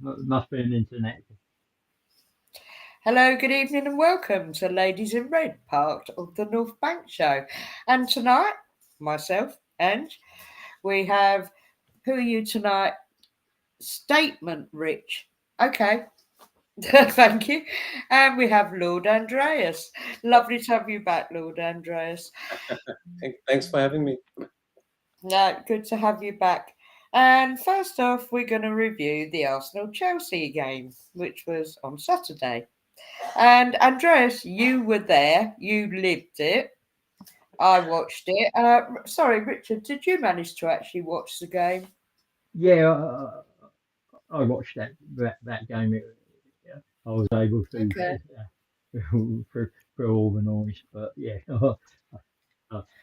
Must be an internet. Hello, good evening, and welcome to Ladies in Red, part of the North Bank Show. And tonight, myself and we have who are you tonight? Statement Rich. Okay, thank you. And we have Lord Andreas. Lovely to have you back, Lord Andreas. Thanks for having me. Good to have you back. And first off, we're going to review the Arsenal Chelsea game, which was on Saturday. And Andreas, you were there, you lived it. I watched it. Sorry, Richard, did you manage to actually watch the game? Yeah, I watched that game. I was able to Okay. for all the noise, but yeah, I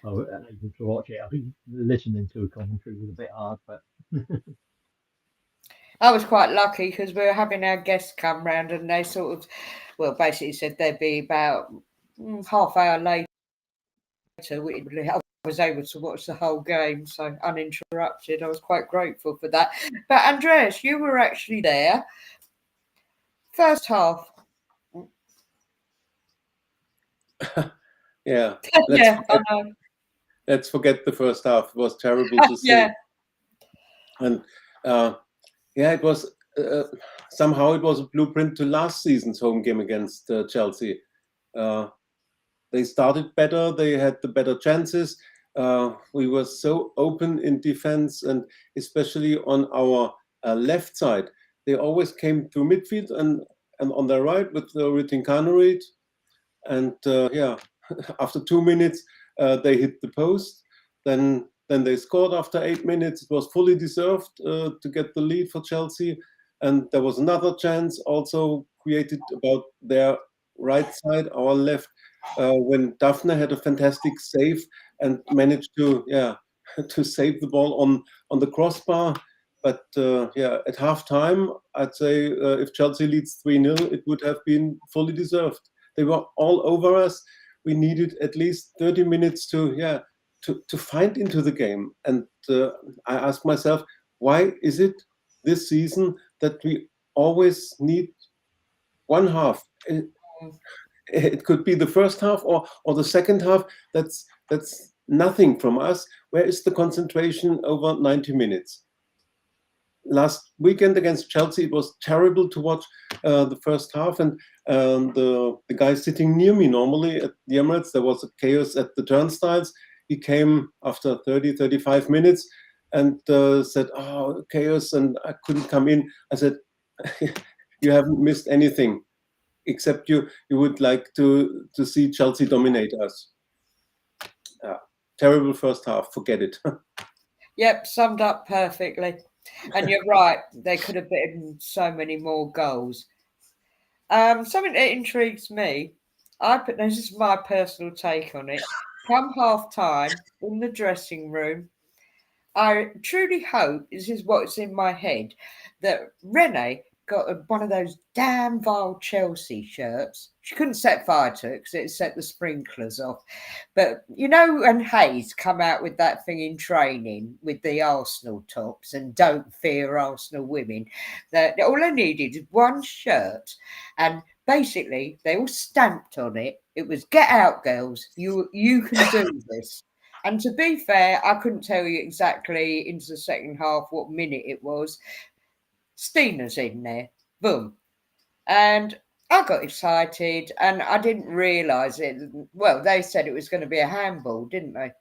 was able to watch it. I think listening to a commentary was a bit hard, but I was quite lucky because we were having our guests come round and they sort of, well, basically said they'd be about half hour later. I was able to watch the whole game, so uninterrupted. I was quite grateful for that. But Andreas, you were actually there. First half. Yeah, Yeah, I know. let's forget the first half. It was terrible to see. Yeah. And it was somehow it was a blueprint to last season's home game against Chelsea. They started better. They had the better chances. We were so open in defense, and especially on our left side. They always came through midfield and on their right with Ritinkanorit. And after 2 minutes, they hit the post. Then they scored after 8 minutes. It was fully deserved to get the lead for Chelsea. And there was another chance also created about their right side, our left, when Daphne had a fantastic save and managed to to save the ball on the crossbar. But at half time, I'd say if Chelsea leads 3-0, it would have been fully deserved. They were all over us. We needed at least 30 minutes to find into the game. And I asked myself, why is it this season that we always need one half? It could be the first half or the second half. That's nothing from us. Where is the concentration over 90 minutes? Last weekend against Chelsea, it was terrible to watch the first half, and the guy sitting near me normally at the Emirates, there was a chaos at the turnstiles. He came after 35 minutes and said, "Oh, chaos," and I couldn't come in. I said, "You haven't missed anything, except you would like to see Chelsea dominate us." Terrible first half. Forget it. Yep, summed up perfectly. And you're right, there could have been so many more goals. Something that intrigues me, this is my personal take on it. Come half time in the dressing room, I truly hope, this is what's in my head, that Renee got one of those damn vile Chelsea shirts. She couldn't set fire to it because it set the sprinklers off. But and Hayes come out with that thing in training with the Arsenal tops and don't fear Arsenal women. That all I needed is one shirt, and basically they all stamped on it. It was "Get out, girls! You can do this." And to be fair, I couldn't tell you exactly into the second half what minute it was. Steena's in there, boom. And I got excited and I didn't realise it. Well, they said it was going to be a handball, didn't they?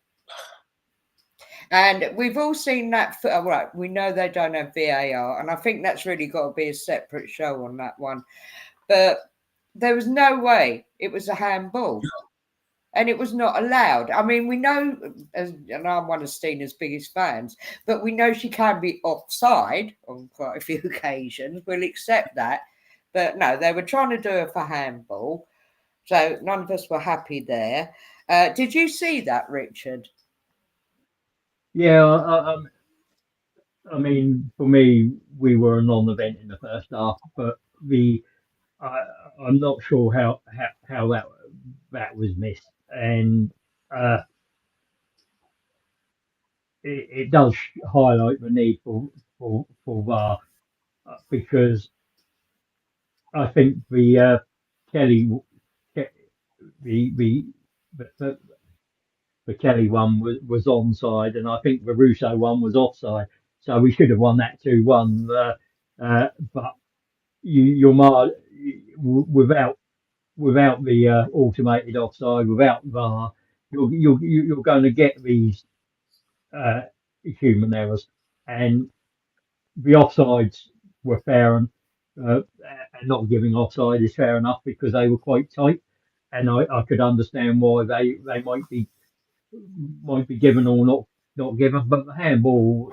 And we've all seen that. Right, we know they don't have VAR, and I think that's really got to be a separate show on that one. But there was no way it was a handball. And it was not allowed. I mean, we know, and I'm one of Stina's biggest fans, but we know she can be offside on quite a few occasions. We'll accept that. But no, they were trying to do it for handball. So none of us were happy there. Did you see that, Richard? yeah. I mean, for me, we were a non-event in the first half, but I, I'm not sure how that was missed, and uh, it does highlight the need for VAR. because I think Kelly the the the, the Kelly one was onside, and I think the Russo one was offside. So we should have won that 2-1. But you're without the automated offside, without VAR, you're going to get these uh, human errors, and the offsides were fair, uh, and not giving offside is fair enough because they were quite tight, and I could understand why they might be given or not given, but the handball,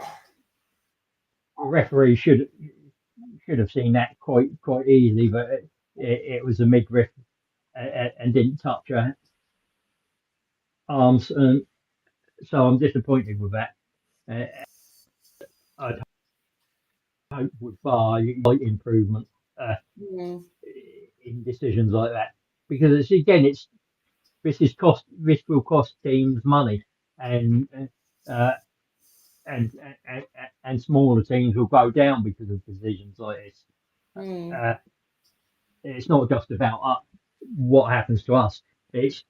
the referee should have seen that quite easily, but it was a midriff and didn't touch her arms, and so I'm disappointed with that. Uh, I'd hope with VAR you might improvement uh, Mm. in decisions like that, because it's this will cost teams money, and uh, and, and and smaller teams will go down because of decisions like this. Mm. Uh, it's not just about what happens to us. It's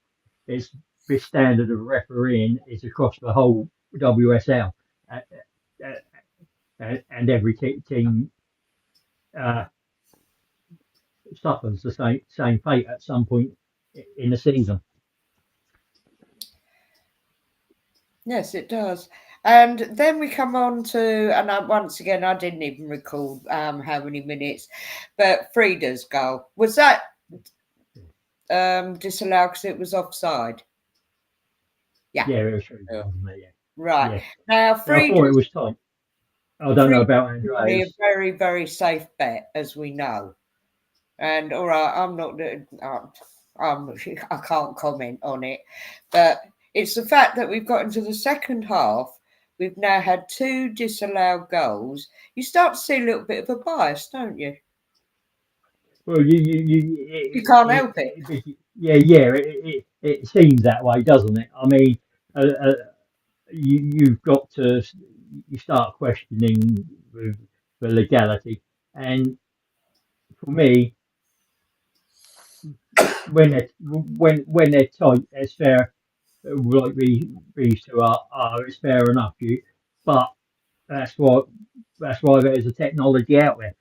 it's this standard of refereeing is across the whole WSL, uh, and every team uh, suffers the same fate at some point in the season. Yes, it does. And then we come on to, and once again, I didn't even recall how many minutes, but Frida's goal. Was that disallowed because it was offside? Yeah. Yeah, it was true, Yeah. wasn't it? Right. Yeah, Now, yeah. I thought it Frida's was tight. I don't know about really a Andreas. very, very safe bet, as we know. And all right, I can't comment on it, but it's the fact that we've got into the second half. We've now had 2 disallowed goals. You start to see a little bit of a bias, don't you? Well, You can't help it. yeah. It seems that way, doesn't it? I mean, you've got to you start questioning the legality, and for me, when they're tight, it's fair. Like these two it's fair enough. But that's why there's a technology out there.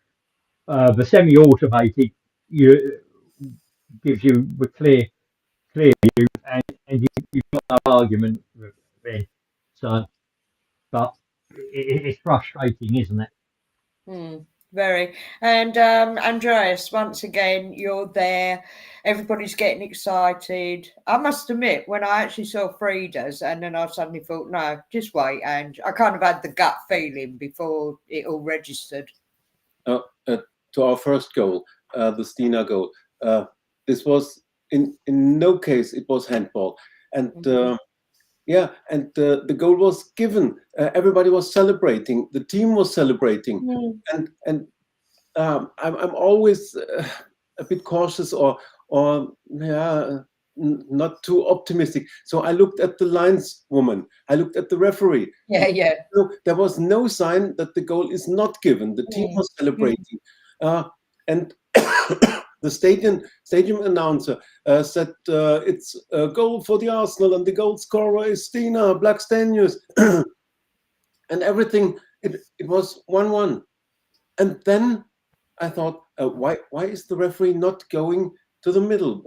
The semi-automated you gives you the clear view, and you've got no argument with it. So, but it's frustrating, isn't it? Hmm, very. And Andreas, once again, you're there. Everybody's getting excited. I must admit, when I actually saw Frida's, and then I suddenly thought, no, just wait. And I kind of had the gut feeling before it all registered. To our first goal, the Stina goal. This was in no case it was handball, and yeah, and the goal was given. Everybody was celebrating. The team was celebrating, and I'm always a bit cautious or yeah. Not too optimistic. So I looked at the lineswoman. I looked at the referee. Yeah, yeah. No, there was no sign that the goal is not given. The team was celebrating, and the stadium announcer said it's a goal for the Arsenal, and the goal scorer is Stina Blackstenius, and everything. It was 1-1, and then I thought, why is the referee not going to the middle?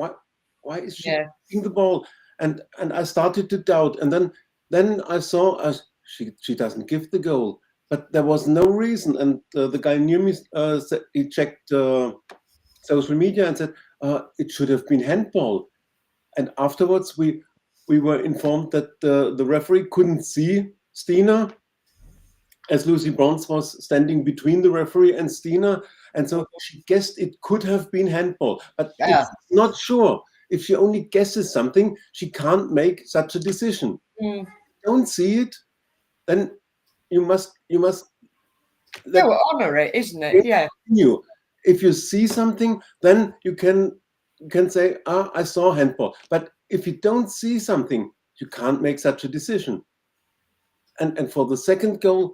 Why is she taking the ball? And I started to doubt, and then I saw she doesn't give the goal, but there was no reason. And the guy near me he checked social media and said it should have been handball. And afterwards we were informed that the referee couldn't see Stina, as Lucy Bronze was standing between the referee and Stina, and so she guessed it could have been handball, but it's not sure. If she only guesses something, she can't make such a decision. Don't see it, then you must Honor it, isn't it? Yeah. Continue. If you see something, then you can say, I saw handball. But if you don't see something, you can't make such a decision. And for the second goal,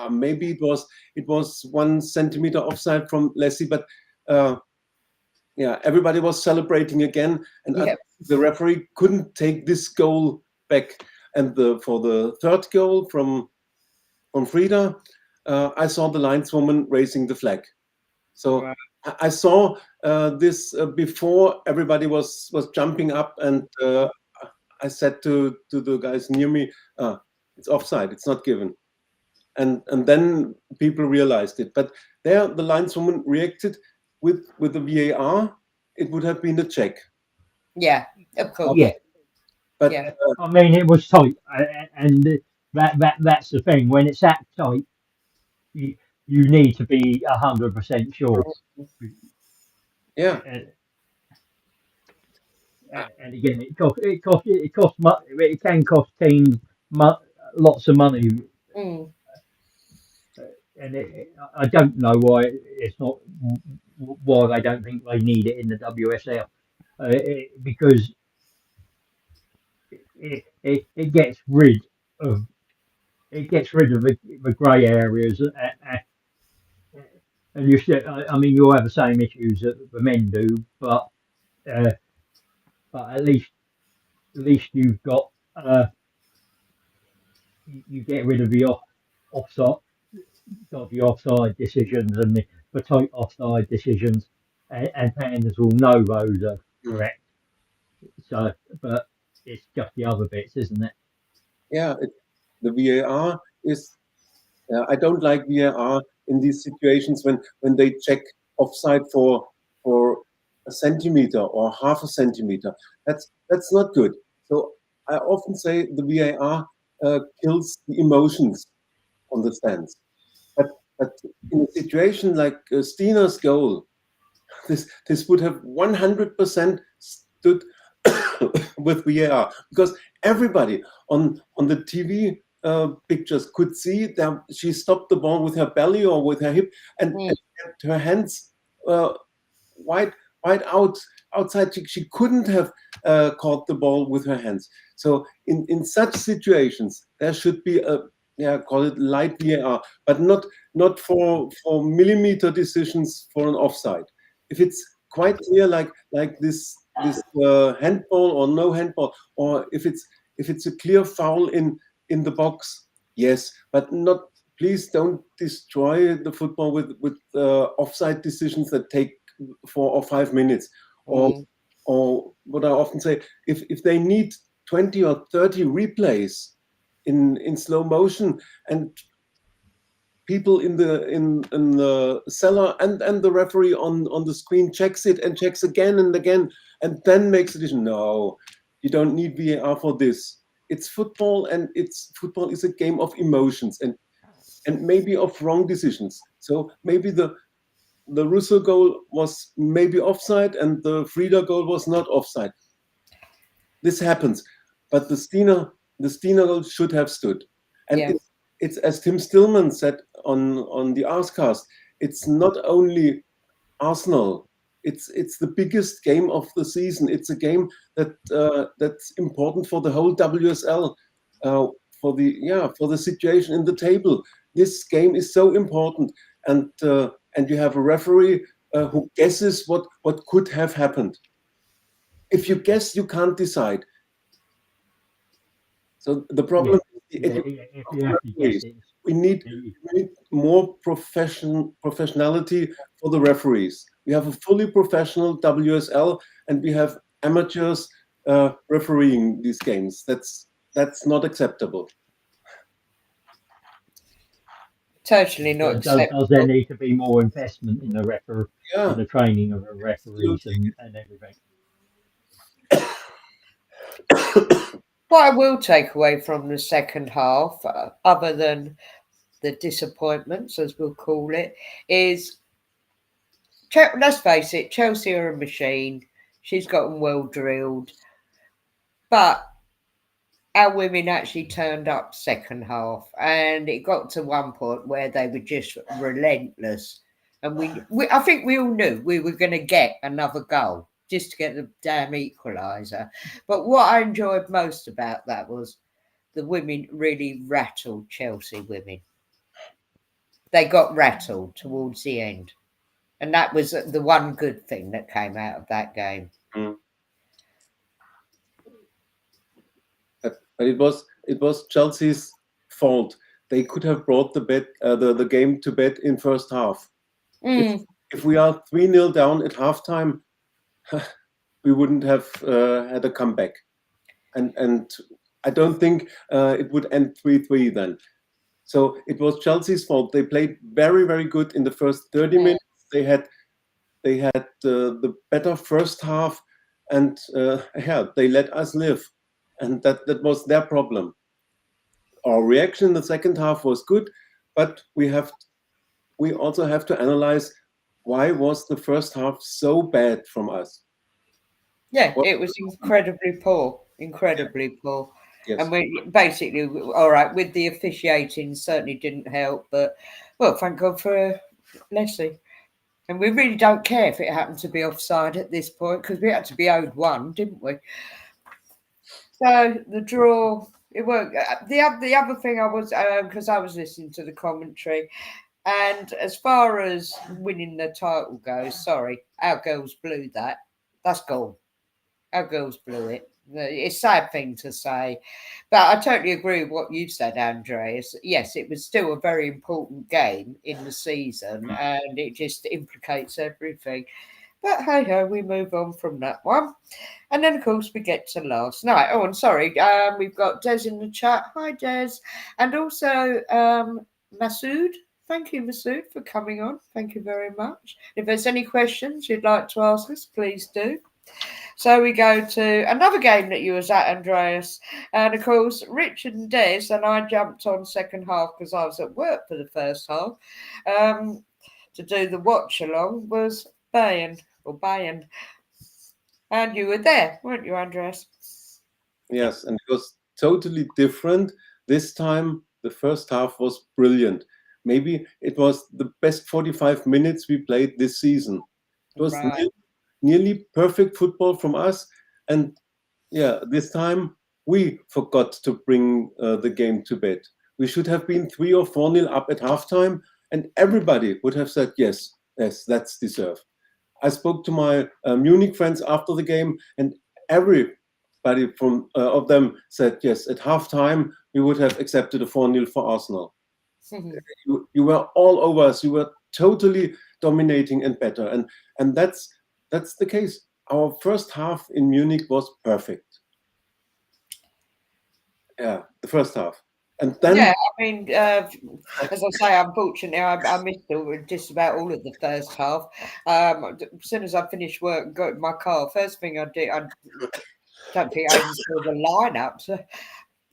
maybe it was 1 centimeter offside from Leslie, but yeah, everybody was celebrating again, and Yep. the referee couldn't take this goal back. And for the third goal from Frida, I saw the lineswoman raising the flag. So Right. I saw this before everybody was jumping up, and I said to the guys near me, "It's offside. It's not given." And then people realized it. But there, the lineswoman reacted with the VAR. It would have been a check. Yeah, of course. Yeah, But Yeah. I mean it was tight, and that's the thing. When it's that tight, you, you need to be 100% sure. yeah, And again, it can cost teams lots of money, Mm. and I don't know why it's not why they don't think they need it in the WSL, because it gets rid of the grey areas, and you should, I mean you'll have the same issues that the men do, uh, but at least you've got you get rid of the offside dodgy offside decisions and the tight offside decisions, and fans will know those are correct. So, but it's just the other bits, isn't it? yeah. The VAR is. I don't like VAR in these situations when they check offside for a centimeter or half a centimeter. That's not good. So I often say the VAR kills the emotions on the stands. But but in a situation like Stina's goal, this would have 100% stood with VAR, because everybody on the TV pictures could see that she stopped the ball with her belly or with her hip, and kept her hands uh, wide outside. She couldn't have caught the ball with her hands. So in such situations, there should be a, yeah, call it light VAR, but not for millimeter decisions for an offside. If it's quite clear, like this handball or no handball, or if it's a clear foul in the box, yes, but not. Please don't destroy the football with offside decisions that take 4 or 5 minutes, or Mm. or what I often say, if they need 20 or 30 replays in slow motion, and people in the cellar and the referee on the screen checks it and checks again and again, and then makes a decision. No, you don't need VAR for this. It's football, and football is a game of emotions and maybe of wrong decisions. So maybe the Russo goal was maybe offside and the Frida goal was not offside. This happens, but the Stina goal should have stood. And Yeah. it's as Tim Stillman said on the Arscast. It's not only Arsenal. It's the biggest game of the season. It's a game that's important for the whole WSL, for the situation in the table. This game is so important, and you have a referee who guesses what could have happened. If you guess, you can't decide. So the problem Yeah, is the yeah. education If of you the have to guess referees. it, We need, it- we need more professionality for the referees. We have a fully professional WSL, and we have amateurs refereeing these games. That's not acceptable. Totally not does there acceptable. need to be more investment in in Yeah, the training of the referees absolutely. and everything? What I will take away from the second half, other than the disappointments, as we'll call it, is let's face it, Chelsea are a machine. She's gotten well drilled, but our women actually turned up second half, and it got to one point where they were just relentless. And I think we all knew we were going to get another goal just to get the damn equaliser. But what I enjoyed most about that was the women really rattled Chelsea women. they got rattled towards the end. And that was the one good thing that came out of that game. Mm. But it was Chelsea's fault. They could have brought the game to bed in first half. If we are 3-0 down at halftime, we wouldn't have had a comeback, and I don't think it would end 3-3 then. So it was Chelsea's fault. They played very, very good in the first 30 minutes. They had the better first half, and they let us live, and that was their problem. Our reaction in the second half was good, but we also have to analyze why was the first half so bad from us. Yeah, it was incredibly poor, incredibly poor. Yes. And we basically, all right, with the officiating certainly didn't help, but well, thank God for Leslie. And we really don't care if it happened to be offside at this point because we had to be owed one, didn't we? So the draw, it worked. The other thing I was, because I was listening to the commentary, and as far as winning the title goes, sorry, our girls blew that. That's gone. Our girls blew it. It's a sad thing to say, but I totally agree with what you said, Andreas. Yes, it was still a very important game in the season, and it just implicates everything. But hey ho, we move on from that one. And then, of course, we get to last night. Oh, I'm sorry. We've got Des in the chat. Hi, Des. And also Masood. Thank you, Masood, for coming on. Thank you very much. If there's any questions you'd like to ask us, please do. So we go to another game that you was at, Andreas. And, of course, Richard and Des, and I jumped on second half because I was at work for the first half, to do the watch-along was Bayern. And you were there, weren't you, Andreas? Yes, and it was totally different. This time, the first half was brilliant. Maybe it was the best 45 minutes we played this season. It was nearly perfect football from us. And yeah, this time we forgot to bring the game to bed. We should have been 3 or 4-0 up at halftime, and everybody would have said, yes, that's deserved. I spoke to my Munich friends after the game, and everybody from of them said, yes, at halftime, we would have accepted a 4-0 for Arsenal. You were all over us. You were totally dominating and better. And that's the case. Our first half in Munich was perfect. Yeah, the first half. And then, yeah, I mean, as I say, unfortunately, I missed just about all of the first half. As soon as I finished work and got in my car, first thing I did, I don't think I even saw the lineup. So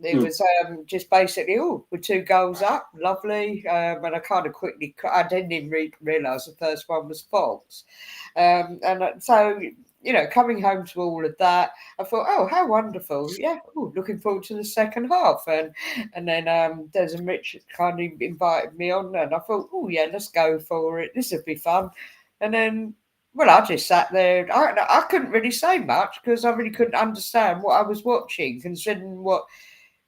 it was just basically, with 2 goals up, lovely. And I kind of I didn't even realise the first one was false. And so, coming home to all of that, I thought, oh, how wonderful. Yeah, looking forward to the second half. And then Des and Rich kind of invited me on, and I thought, oh, yeah, let's go for it. This would be fun. And then, well, I just sat there. I couldn't really say much because I really couldn't understand what I was watching, considering what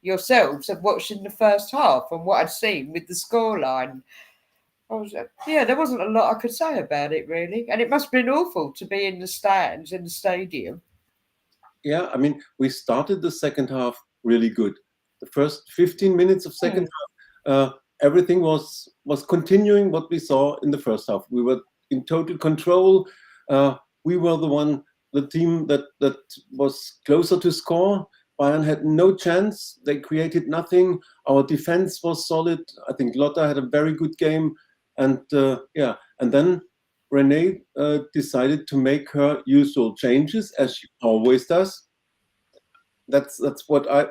yourselves have watched in the first half and what I'd seen with the scoreline. There wasn't a lot I could say about it, really. And it must have been awful to be in the stands, in the stadium. Yeah, I mean, we started the second half really good. The first 15 minutes of second half, everything was continuing what we saw in the first half. We were in total control. We were the team that was closer to score. Bayern had no chance. They created nothing. Our defense was solid. I think Lotta had a very good game. And and then Renee decided to make her usual changes, as she always does. That's what I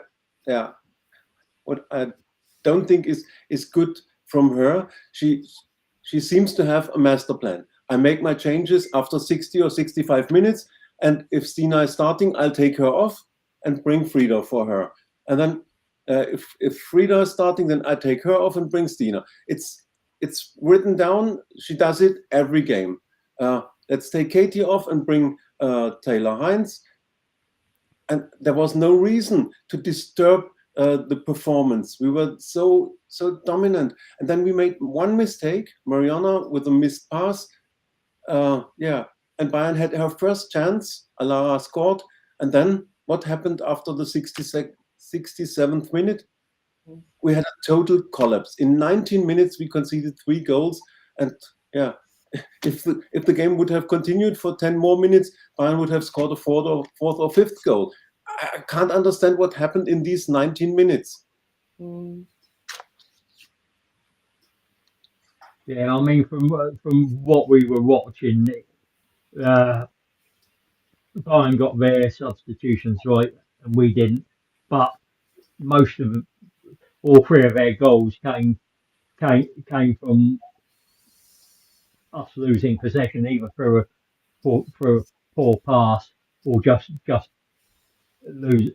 don't think is good from her. She seems to have a master plan. I make my changes after 60 or 65 minutes, and if Stina is starting, I'll take her off and bring Frida for her. And then if Frida is starting, then I take her off and bring Stina. It's written down. She does it every game. Let's take Katie off and bring Taylor Hines. And there was no reason to disturb the performance. We were so dominant, and then we made one mistake, Mariana, with a missed pass. Yeah, and Bayern had her first chance. Alara scored, and then what happened after the 67th minute? We had a total collapse. In 19 minutes, we conceded 3 goals, and yeah, if the game would have continued for 10 more minutes, Bayern would have scored a fourth or fifth goal. I can't understand what happened in these 19 minutes. Yeah, I mean, from what we were watching, Bayern got their substitutions right, and we didn't. But most of them, all three of their goals came from us losing possession, either through a poor pass or just lose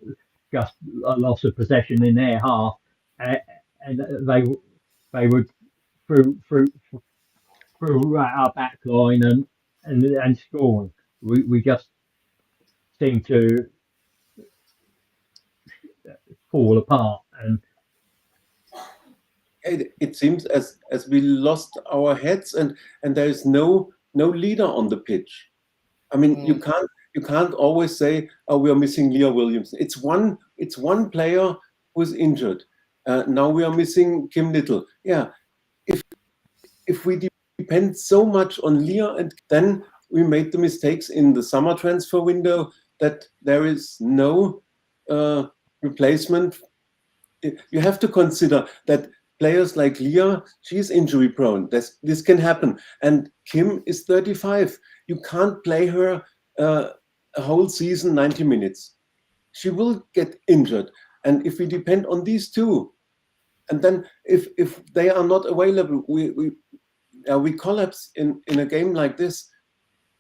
just a loss of possession in their half, and, and they would through through our back line and scoring. We just seem to fall apart, and It seems as we lost our heads, and there is no leader on the pitch. I mean, you can't always say, "Oh, we are missing Leah Williams." It's one player who's injured. Now we are missing Kim Little. Yeah, if we depend so much on Leah, and then we made the mistakes in the summer transfer window that there is no replacement. You have to consider that players like Leah, she's injury prone. This can happen. And Kim is 35. You can't play her a whole season, 90 minutes. She will get injured. And if we depend on these two, and then if they are not available, we collapse in a game like this.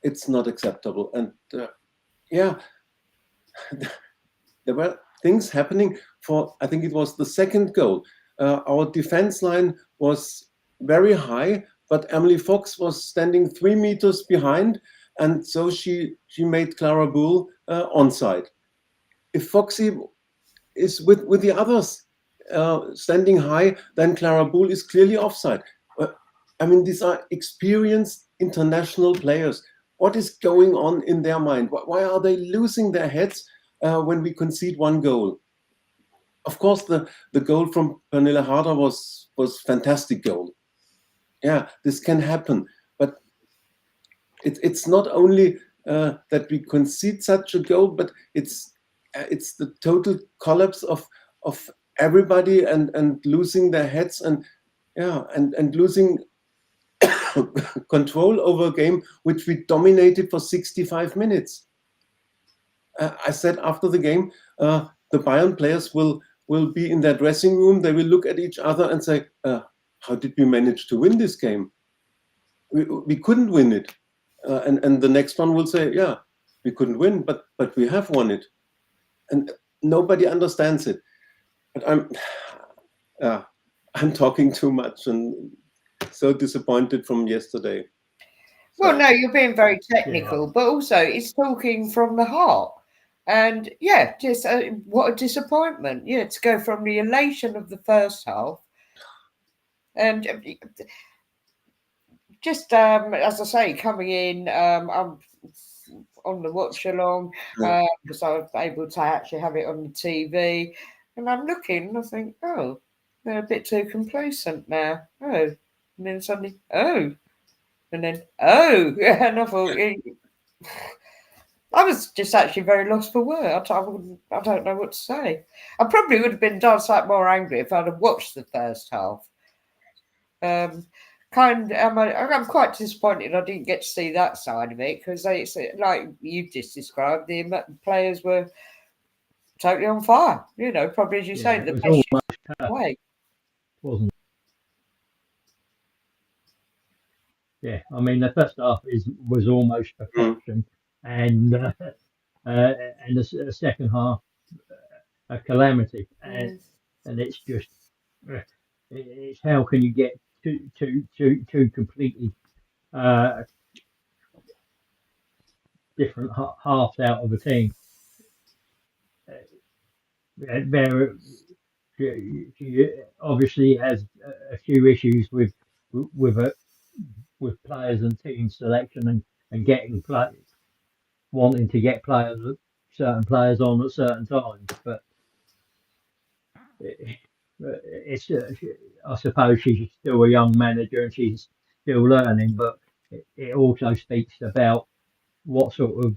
It's not acceptable. And yeah, there were things happening for, I think it was the second goal. Our defense line was very high, but Emily Fox was standing 3 meters behind, and so she made Clara Bull onside. If Foxy is with the others standing high, then Clara Bull is clearly offside. I mean, these are experienced international players. What is going on in their mind? Why are they losing their heads when we concede one goal? Of course, the goal from Pernille Harder was fantastic goal. Yeah, this can happen, but it's not only that we concede such a goal, but it's the total collapse of everybody and losing their heads and losing control over a game which we dominated for 65 minutes. I said after the game, the Bayern players will be in their dressing room. They will look at each other and say, how did we manage to win this game? We couldn't win it. And the next one will say, yeah, we couldn't win, but we have won it. And nobody understands it. But I'm talking too much and so disappointed from yesterday. Well, no, you're being very technical, but also it's talking from the heart. And yeah, just what a disappointment. Yeah, to go from the elation of the first half and just, as I say, coming in, I'm on the watch along because I was able to actually have it on the TV. And I'm looking and I think, oh, they're a bit too complacent now. Oh, and then suddenly, oh, and then, oh, and I thought, I was just actually very lost for words. I don't know what to say. I probably would have been downright more angry if I'd have watched the first half. I'm quite disappointed I didn't get to see that side of it because it's like you just described, the players were totally on fire. You know, probably as you say, the best way. Wasn't. Yeah, I mean the first half was almost perfection, and the second half a calamity, and it's just it's how can you get two completely different halves out of a team? There she obviously has a few issues with a, with players and team selection and getting play, wanting to get certain players on at certain times. But it, it's I suppose she's still a young manager and she's still learning. But it also speaks about what sort of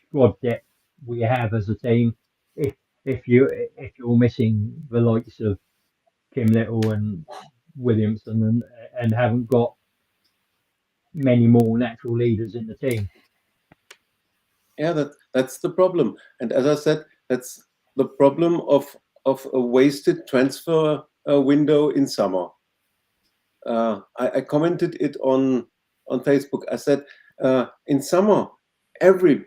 squad depth we have as a team. If if you're missing the likes of Kim Little and Williamson and haven't got many more natural leaders in the team. Yeah, that's the problem. And as I said, that's the problem of a wasted transfer window in summer. I commented it on Facebook. I said in summer, every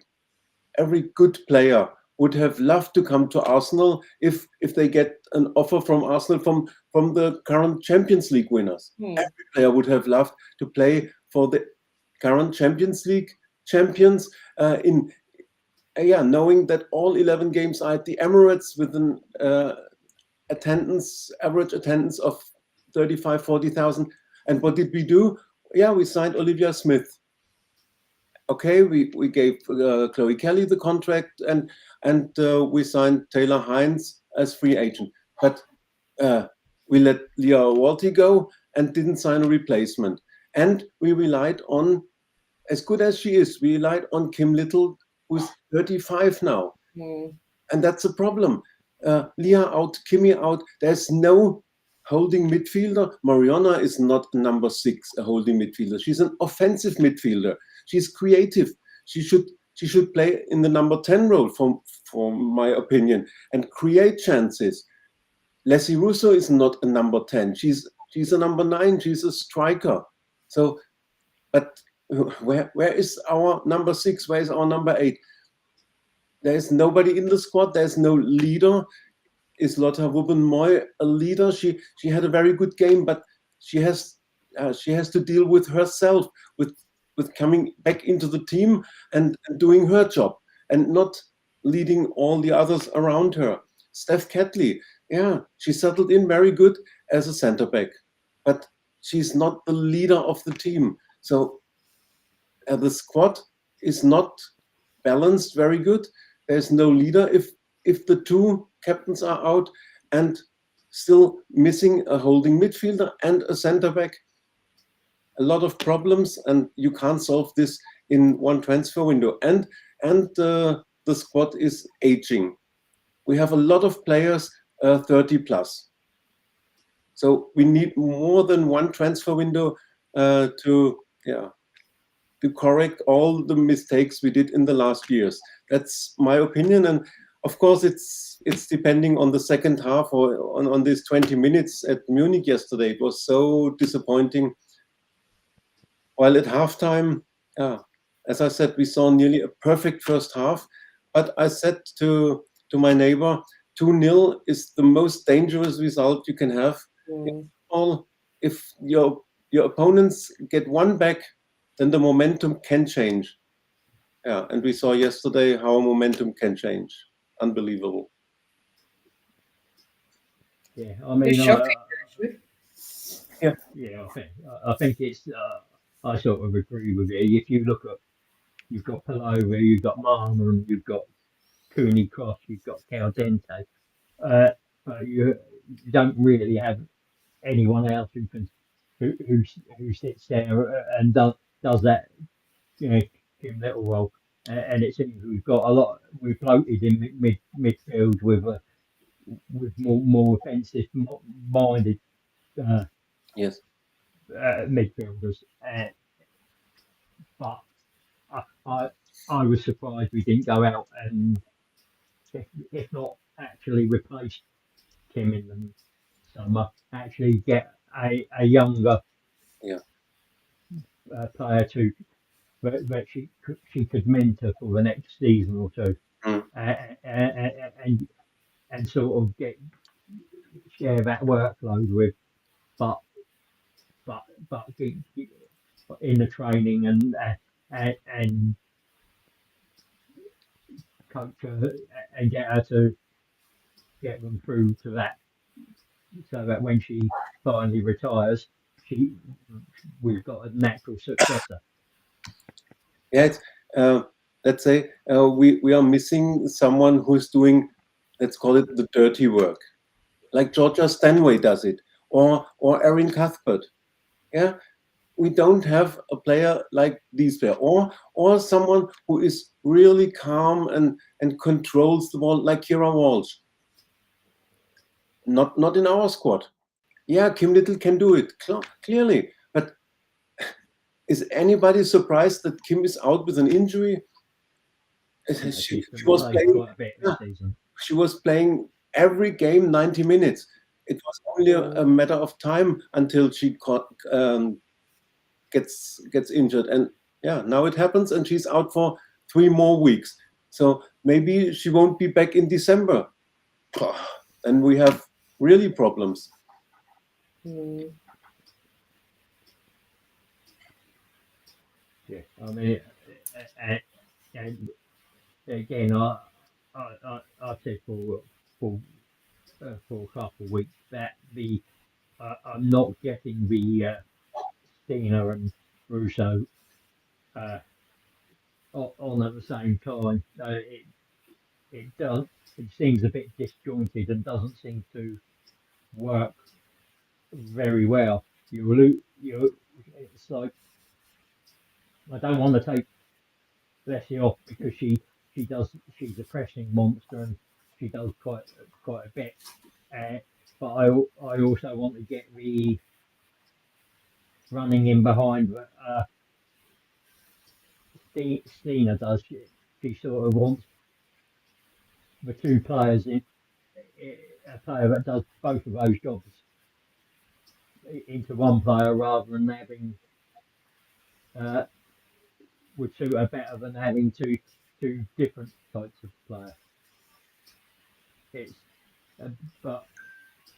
good player would have loved to come to Arsenal if they get an offer from Arsenal from the current Champions League winners. Every player would have loved to play for the current Champions League champions in knowing that all 11 games are at the Emirates with an average attendance of 40,000. And what did we do? Yeah, we signed Olivia Smith. Okay, we gave Chloe Kelly the contract and we signed Taylor Hines as free agent. But we let Leah Walty go and didn't sign a replacement. And we relied on, as good as she is, we relied on Kim Little, who's 35 now. And that's a problem. Leah out, Kimmy out. There's no holding midfielder. Mariana is not number 6, a holding midfielder. She's an offensive midfielder. She's creative. She should play in the number 10 role, for my opinion, and create chances. Leslie Russo is not a number 10. She's a number 9. She's a striker. So, but where is our number 6? Where is our number 8? There is nobody in the squad. There's no leader. Is Lotta Wubben-Moy a leader? She had a very good game, but she has to deal with herself, with coming back into the team and doing her job and not leading all the others around her. Steph Catley, yeah, she settled in very good as a centre back, but she's not the leader of the team. So the squad is not balanced very good. There's no leader if the 2 captains are out and still missing a holding midfielder and a centre back. A lot of problems, and you can't solve this in one transfer window. And the squad is aging. We have a lot of players 30 plus. So we need more than one transfer window to correct all the mistakes we did in the last years. That's my opinion, and of course it's depending on the second half or on these 20 minutes at Munich yesterday. It was so disappointing. While at halftime, as I said, we saw nearly a perfect first half, but I said to my neighbor, 2-0 is the most dangerous result you can have. If your opponents get one back, then the momentum can change. Yeah, and we saw yesterday how momentum can change. Unbelievable. Yeah, I mean, Shocking, I think it's. I sort of agree with you. If you look at, you've got Palova, you've got Marner, and you've got Cooney Cross, you've got Caldente, but you don't really have anyone else who can who sits there and does that, Kim Little role. And it seems we've got a lot. We've floated in midfield with more offensive minded Yes. midfielders. But I was surprised we didn't go out and, if not actually replace Kim in the summer, actually get a younger player that she could mentor for the next season or two, and sort of share that workload with, but in the training and coach her and get her to get them through to that, so that when she finally retires, she we've got a natural successor. Yeah, it's, let's say we are missing someone who's doing, let's call it the dirty work, like Georgia Stanway does it, or Erin Cuthbert. Yeah, we don't have a player like these players, or someone who is really calm and controls the ball like Kira Walsh. Not in our squad. Yeah, Kim Little can do it clearly, but is anybody surprised that Kim is out with an injury? She She's going to was play playing. quite a bit Yeah, this season. she was playing every game 90 minutes. It was only a matter of time until she gets injured, and yeah, now it happens, and she's out for 3 more weeks. So maybe she won't be back in December. Then we have really problems. Mm. Yeah, I mean, and again, I said for for a couple of weeks that I'm not getting the Stina and Russo uh, on at the same time. It does. It seems a bit disjointed and doesn't seem to work very well. It's like I don't want to take Leslie off because she's a pressing monster and she does quite a bit. Uh, but I also want to get the running in behind that Stina does. She sort of wants the two players in a player that does both of those jobs into one player rather than having uh, would suit her better than having two different types of player. It's but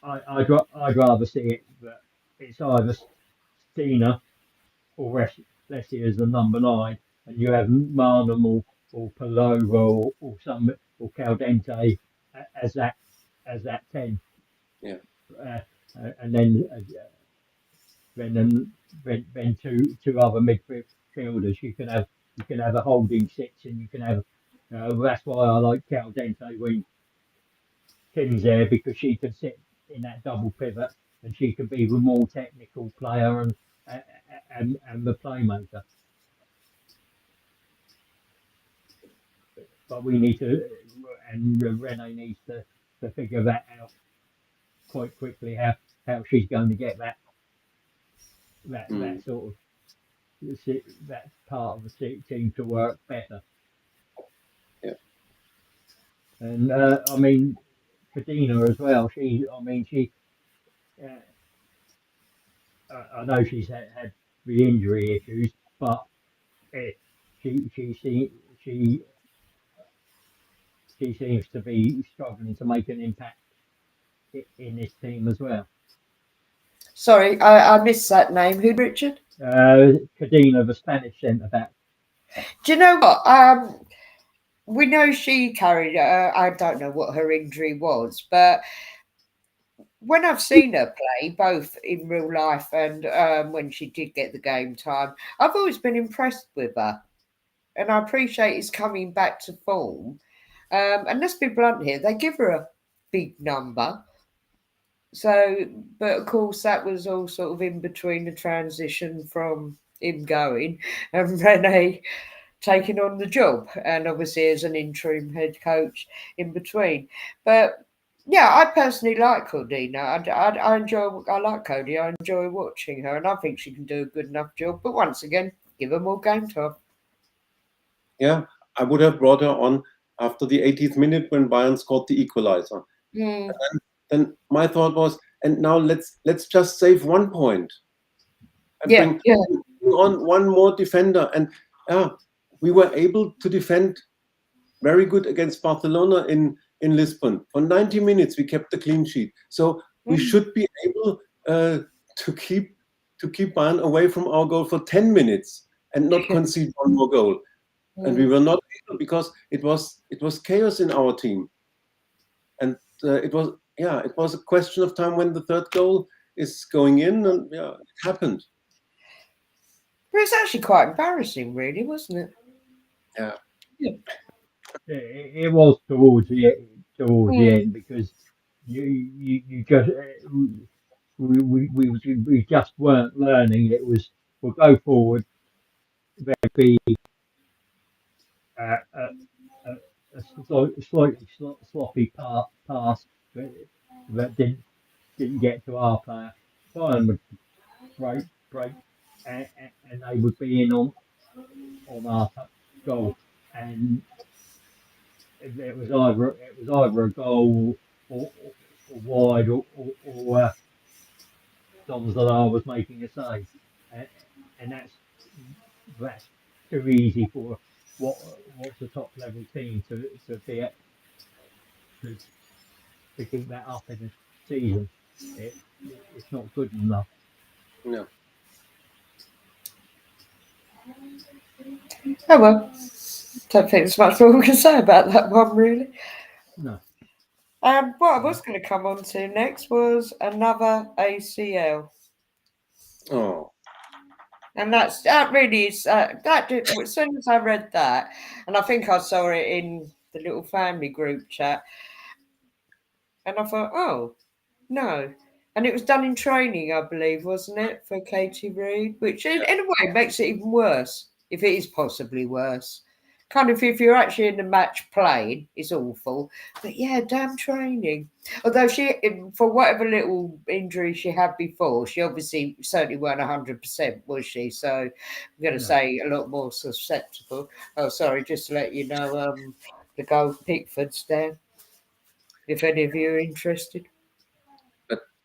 I'd rather see it that it's either Stina or Leslie as the number 9, and you have Marnham or Palova or some or Caldente as that 10. Yeah. And then two other midfielders. You can have a holding 6, and you can have. That's why I like Caldente when Kim's there, because she can sit in that double pivot and she can be the more technical player and the playmaker. But we need to, and Rene needs to figure that out quite quickly, how she's going to get that sort of that part of the team to work better. Yeah. And I mean, Fadina as well. She I know she's had the injury issues, but she she seems to be struggling to make an impact in this team as well. Sorry, I missed that name. Who, Richard? Cadena, the Spanish centre back. Do you know what? We know she carried. I don't know what her injury was, but when I've seen her play, both in real life and when she did get the game time, I've always been impressed with her, and I appreciate it's coming back to form. And let's be blunt here, they give her a big number. So, but of course, that was all sort of in between the transition from him going and Rene taking on the job, and obviously as an interim head coach in between. But yeah, I personally like Cordina. I enjoy. I like Cody. I enjoy watching her, and I think she can do a good enough job. But once again, give her more game time. Yeah, I would have brought her on after the 80th minute when Bayern scored the equalizer. Mm. Then my thought was, and now let's just save 1 point and bring on one more defender. And we were able to defend very good against Barcelona in Lisbon. For 90 minutes, we kept the clean sheet. So we should be able to keep Bayern away from our goal for 10 minutes and not concede one more goal. And we were not able because it was chaos in our team. And it was a question of time when the third goal is going in, and it happened. It was actually quite embarrassing, really, wasn't it? Yeah. It was towards the Mm. end because you just we just weren't learning. It was we'll go forward, there'd be a, a, slightly sloppy pass that didn't get to our player. Bayern would break, and they would be in on our goal, and it was either a goal or wide or Donzala was making a save, and, and that's too easy for what's a top level team to be to, to keep that up in a season. It's not good enough. No. Oh well, don't think there's much more we can say about that one, really. No. What I was going to come on to next was another ACL. Oh. And that really is that did, as soon as I read that, and I think I saw it in the little family group chat, and I thought, oh no, and it was done in training, I believe, wasn't it, for Katie Reid, which in a way makes it even worse, if it is possibly worse. Kind of if you're actually in the match playing, it's awful, but yeah, damn training. Although she, for whatever little injury she had before, she obviously certainly weren't 100%, was she? So I'm going to No. say a lot more susceptible. Oh, sorry, just to let you know, the goal Pickford's there. If any of you are interested.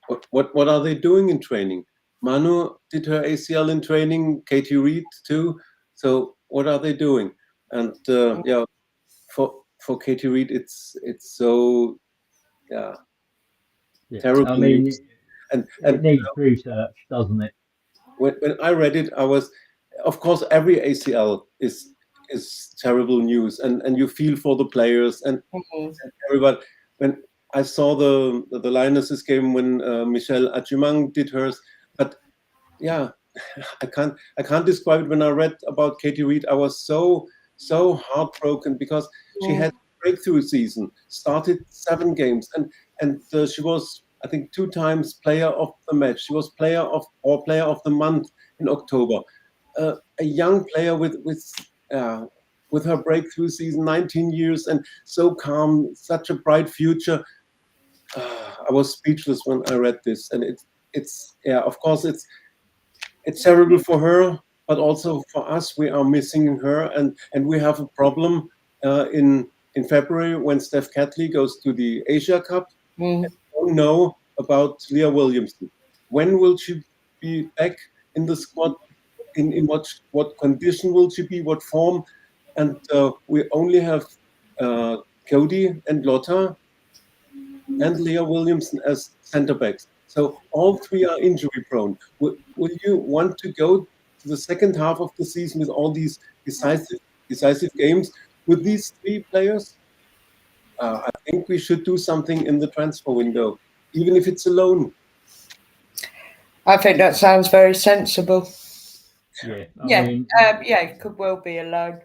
But what are they doing in training? Manu did her ACL in training. Katie Reid too. So what are they doing? And for Katie Reid, it's so Yeah. terrible I mean, news. And it needs research, doesn't it? when I read it, I was, of course, every ACL is terrible news, and you feel for the players and Mhm. everybody. When I saw the Lionesses game when Michelle Adjumang did hers, but yeah, I can't describe it. When I read about Katie Reid, I was so heartbroken because she Mm. had breakthrough season, started 7 games, and she was, I think, 2 times player of the match. She was player of the month in October. A young player with her breakthrough season, 19 years, and so calm, such a bright future. I was speechless when I read this, and it's of course it's terrible for her, but also for us. We are missing her, and we have a problem in February when Steph Catley goes to the Asia Cup. Mm. We don't know about Leah Williamson. When will she be back in the squad? In what condition will she be? What form? And we only have Cody and Lotta and Leah Williamson as centre backs. So all three are injury prone. Will you want to go to the second half of the season with all these decisive games with these three players? I think we should do something in the transfer window, even if it's a loan. I think that sounds very sensible. Yeah. I Yeah, mean, yeah, it could well be a loan.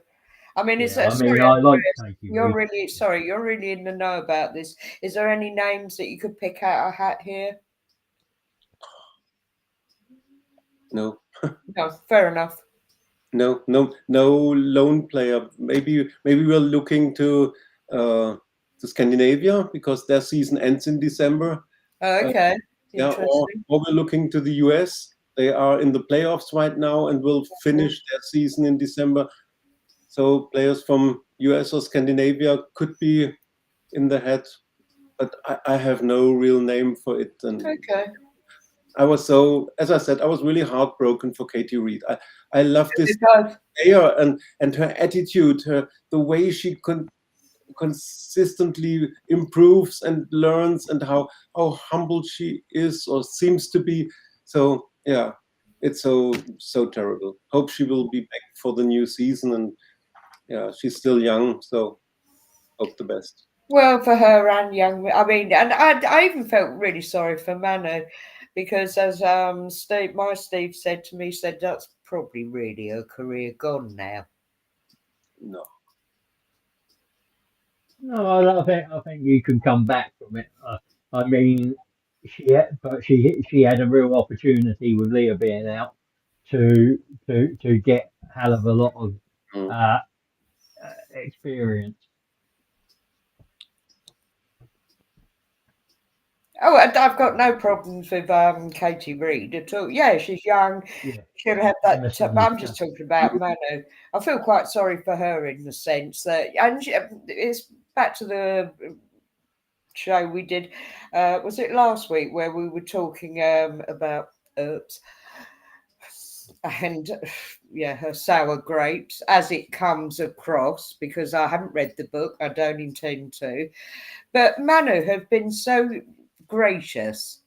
I mean, yeah. I sorry, mean, I like Andreas, Katie you're Reid. really sorry. You're really in the know about this. Is there any names that you could pick out a hat here? No, No, fair enough. no loan player. Maybe we're looking to Scandinavia because their season ends in December. Oh, okay, Yeah, interesting. or we're looking to the US. They are in the playoffs right now and will finish their season in December. So players from US or Scandinavia could be in the head, but I have no real name for it. And Okay, I was so, as I said, I was really heartbroken for Katie Reid. I love this it does. player and her attitude, the way she consistently improves and learns, and how humble she is or seems to be. So yeah, it's so terrible. Hope she will be back for the new season, and yeah, she's still young, so hope the best. Well, for her and young, I mean, and I even felt really sorry for Manu, because as Steve said to me, said that's probably really her career gone now. No. No, I think you can come back from it. I mean, she had a real opportunity with Leah being out to to get a hell of a lot of Mm. uh, experience. Oh, I've got no problems with Katie Reid at all. Yeah, she's young. Yeah, She'll have that. But Emerson and I'm just stuff. talking about Manu. I feel quite sorry for her in the sense that, and it's back to the show we did. Was it last week where we were talking about herbs and yeah, her sour grapes as it comes across? Because I haven't read the book, I don't intend to. But Manu have been so gracious.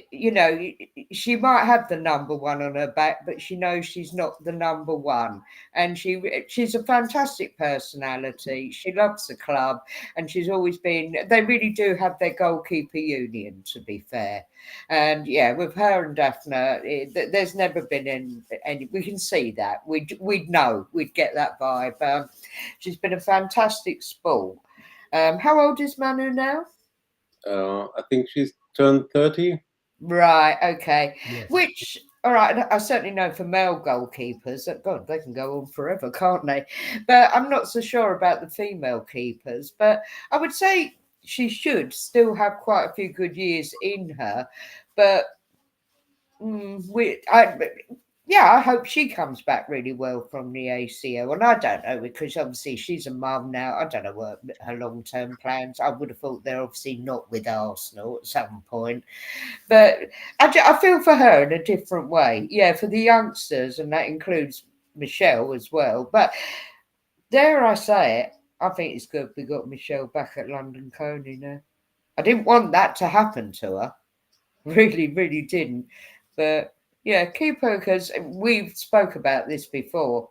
You know, she might have the number one on her back, but she knows she's not the number one. And she's a fantastic personality. She loves the club, and she's always been. They really do have their goalkeeper union, to be fair. And yeah, with her and Daphne, there's never been any. We can see that. We'd know. We'd get that vibe. She's been a fantastic sport. How old is Manu now? I think she's turned 30. Right, okay. Yes, Which, all right, I certainly know for male goalkeepers that, God, they can go on forever, can't they? But I'm not so sure about the female keepers. But I would say she should still have quite a few good years in her. But yeah, I hope she comes back really well from the ACL. And I don't know, because obviously she's a mum now. I don't know what her long term plans. I would have thought they're obviously not with Arsenal at some point. But I feel for her in a different way. Yeah, for the youngsters, and that includes Michelle as well. But dare I say it, I think it's good we got Michelle back at London Coney now. I didn't want that to happen to her. Really, really didn't. But yeah, keep her, because we've spoke about this before.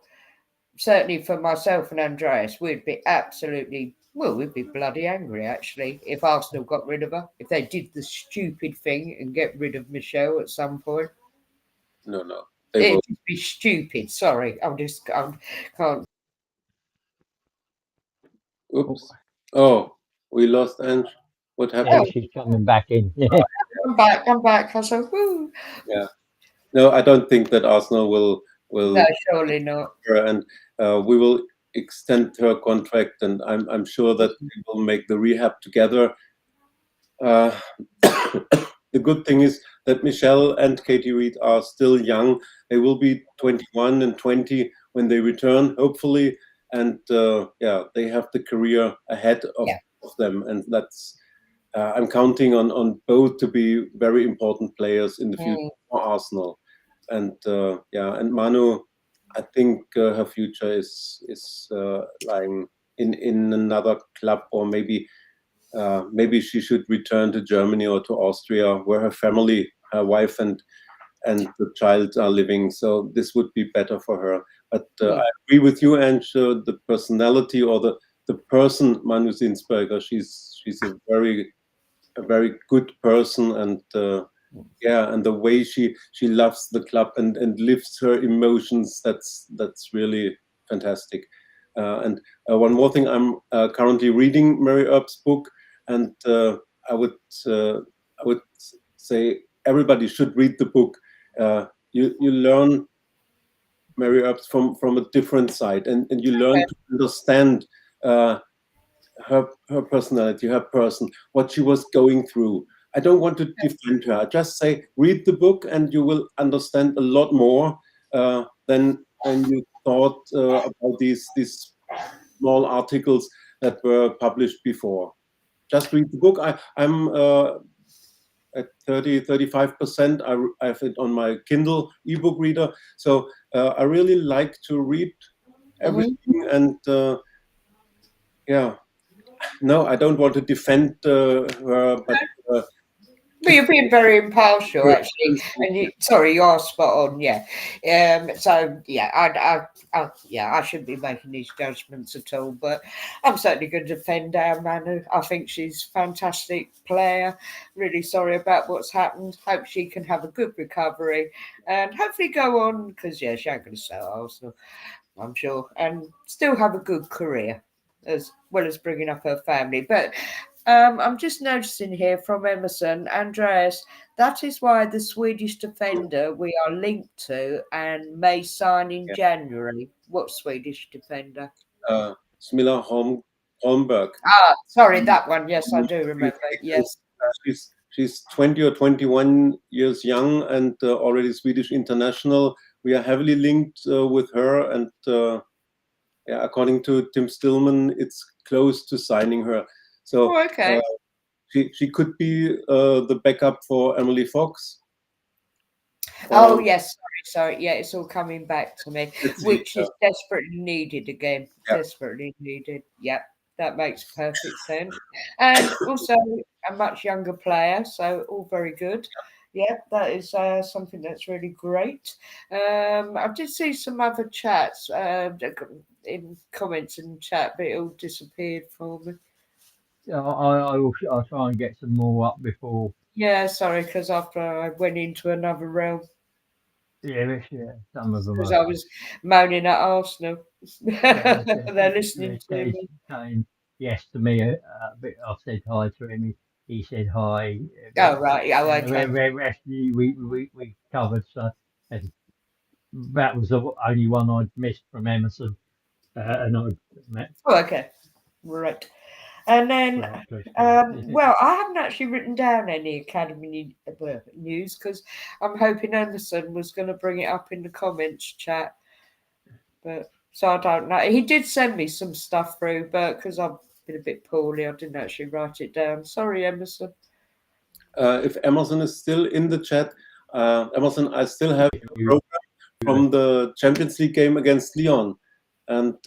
Certainly for myself and Andreas, we'd be absolutely, well, we'd be bloody angry actually if Arsenal got rid of her, if they did the stupid thing and get rid of Michelle at some point. No, no, they It'd will. just be stupid. Sorry, I can't. Oops. Oh, we lost Ange. What yeah, Oh, happened? she's coming back in. I'm back. I'm back. I said, woo. Yeah. No, I don't think that Arsenal No, will surely not. her, and we will extend her contract, and I'm sure that we will make the rehab together. Uh, the good thing is that Michelle and Katie Reid are still young. They will be 21 and 20 when they return, hopefully, and yeah, they have the career ahead Yeah. of them, and that's. I'm counting on both to be very important players in the future Mm, for Arsenal, and yeah, and Manu, I think her future is lying in another club, or maybe she should return to Germany or to Austria, where her family, her wife and the child are living. So this would be better for her. But mm, I agree with you, and the personality or the person Manu Zinsberger, she's a very good person, and yeah, and the way she loves the club and lives her emotions, that's really fantastic. And one more thing, I'm currently reading Mary Earp's book, and I would I would say everybody should read the book. You learn Mary Earps from a different side, and you learn to understand uh, her personality, her person, what she was going through. I don't want to defend her. I just say read the book, and you will understand a lot more than you thought about these small articles that were published before. Just read the book. I'm at 35%. I have it on my Kindle ebook reader. So I really like to read mhm. everything, and yeah, no, I don't want to defend her, but Well, you're being very impartial, actually, and you are spot on, yeah. So yeah, I shouldn't be making these judgments at all, but I'm certainly going to defend our Manu. I think she's a fantastic player. Really sorry about what's happened. Hope she can have a good recovery and hopefully go on because she ain't going to stay at Arsenal, I'm sure, and still have a good career as well as bringing up her family. But I'm just noticing here from Emerson, Andreas, that is why the Swedish defender we are linked to and may sign in January. What Swedish defender? Smilla Holmberg. Ah, sorry, that one. Yes, I do remember. Yes. She's 20 or 21 years young and already Swedish international. We are heavily linked with her, and according to Tim Stillman, it's close to signing her. So okay. She could be the backup for Emily Fox. Oh yes, sorry. Yeah, it's all coming back to me, which is desperately needed again. Yeah. Desperately needed. Yep, that makes perfect sense. And also a much younger player, so all very good. Yeah, that is something that's really great. I did see some other chats in comments in chat, but it all disappeared for me. I'll try and get some more up before. Yeah, sorry, because after I went into another realm. Yeah, some of them. Because I was moaning at Arsenal. They're listening to me. Saying yes to me. I've said hi to him. He said hi. Oh right, yeah, okay. The rest we covered. So that was the only one I'd missed from Emerson, and I'd met. Oh, okay, right. And then, well, I haven't actually written down any academy news because I'm hoping Emerson was going to bring it up in the comments chat. But so I don't know. He did send me some stuff through, but because I've been a bit poorly, I didn't actually write it down. Sorry, Emerson. If Emerson is still in the chat, Emerson, I still have a program from the Champions League game against Lyon. And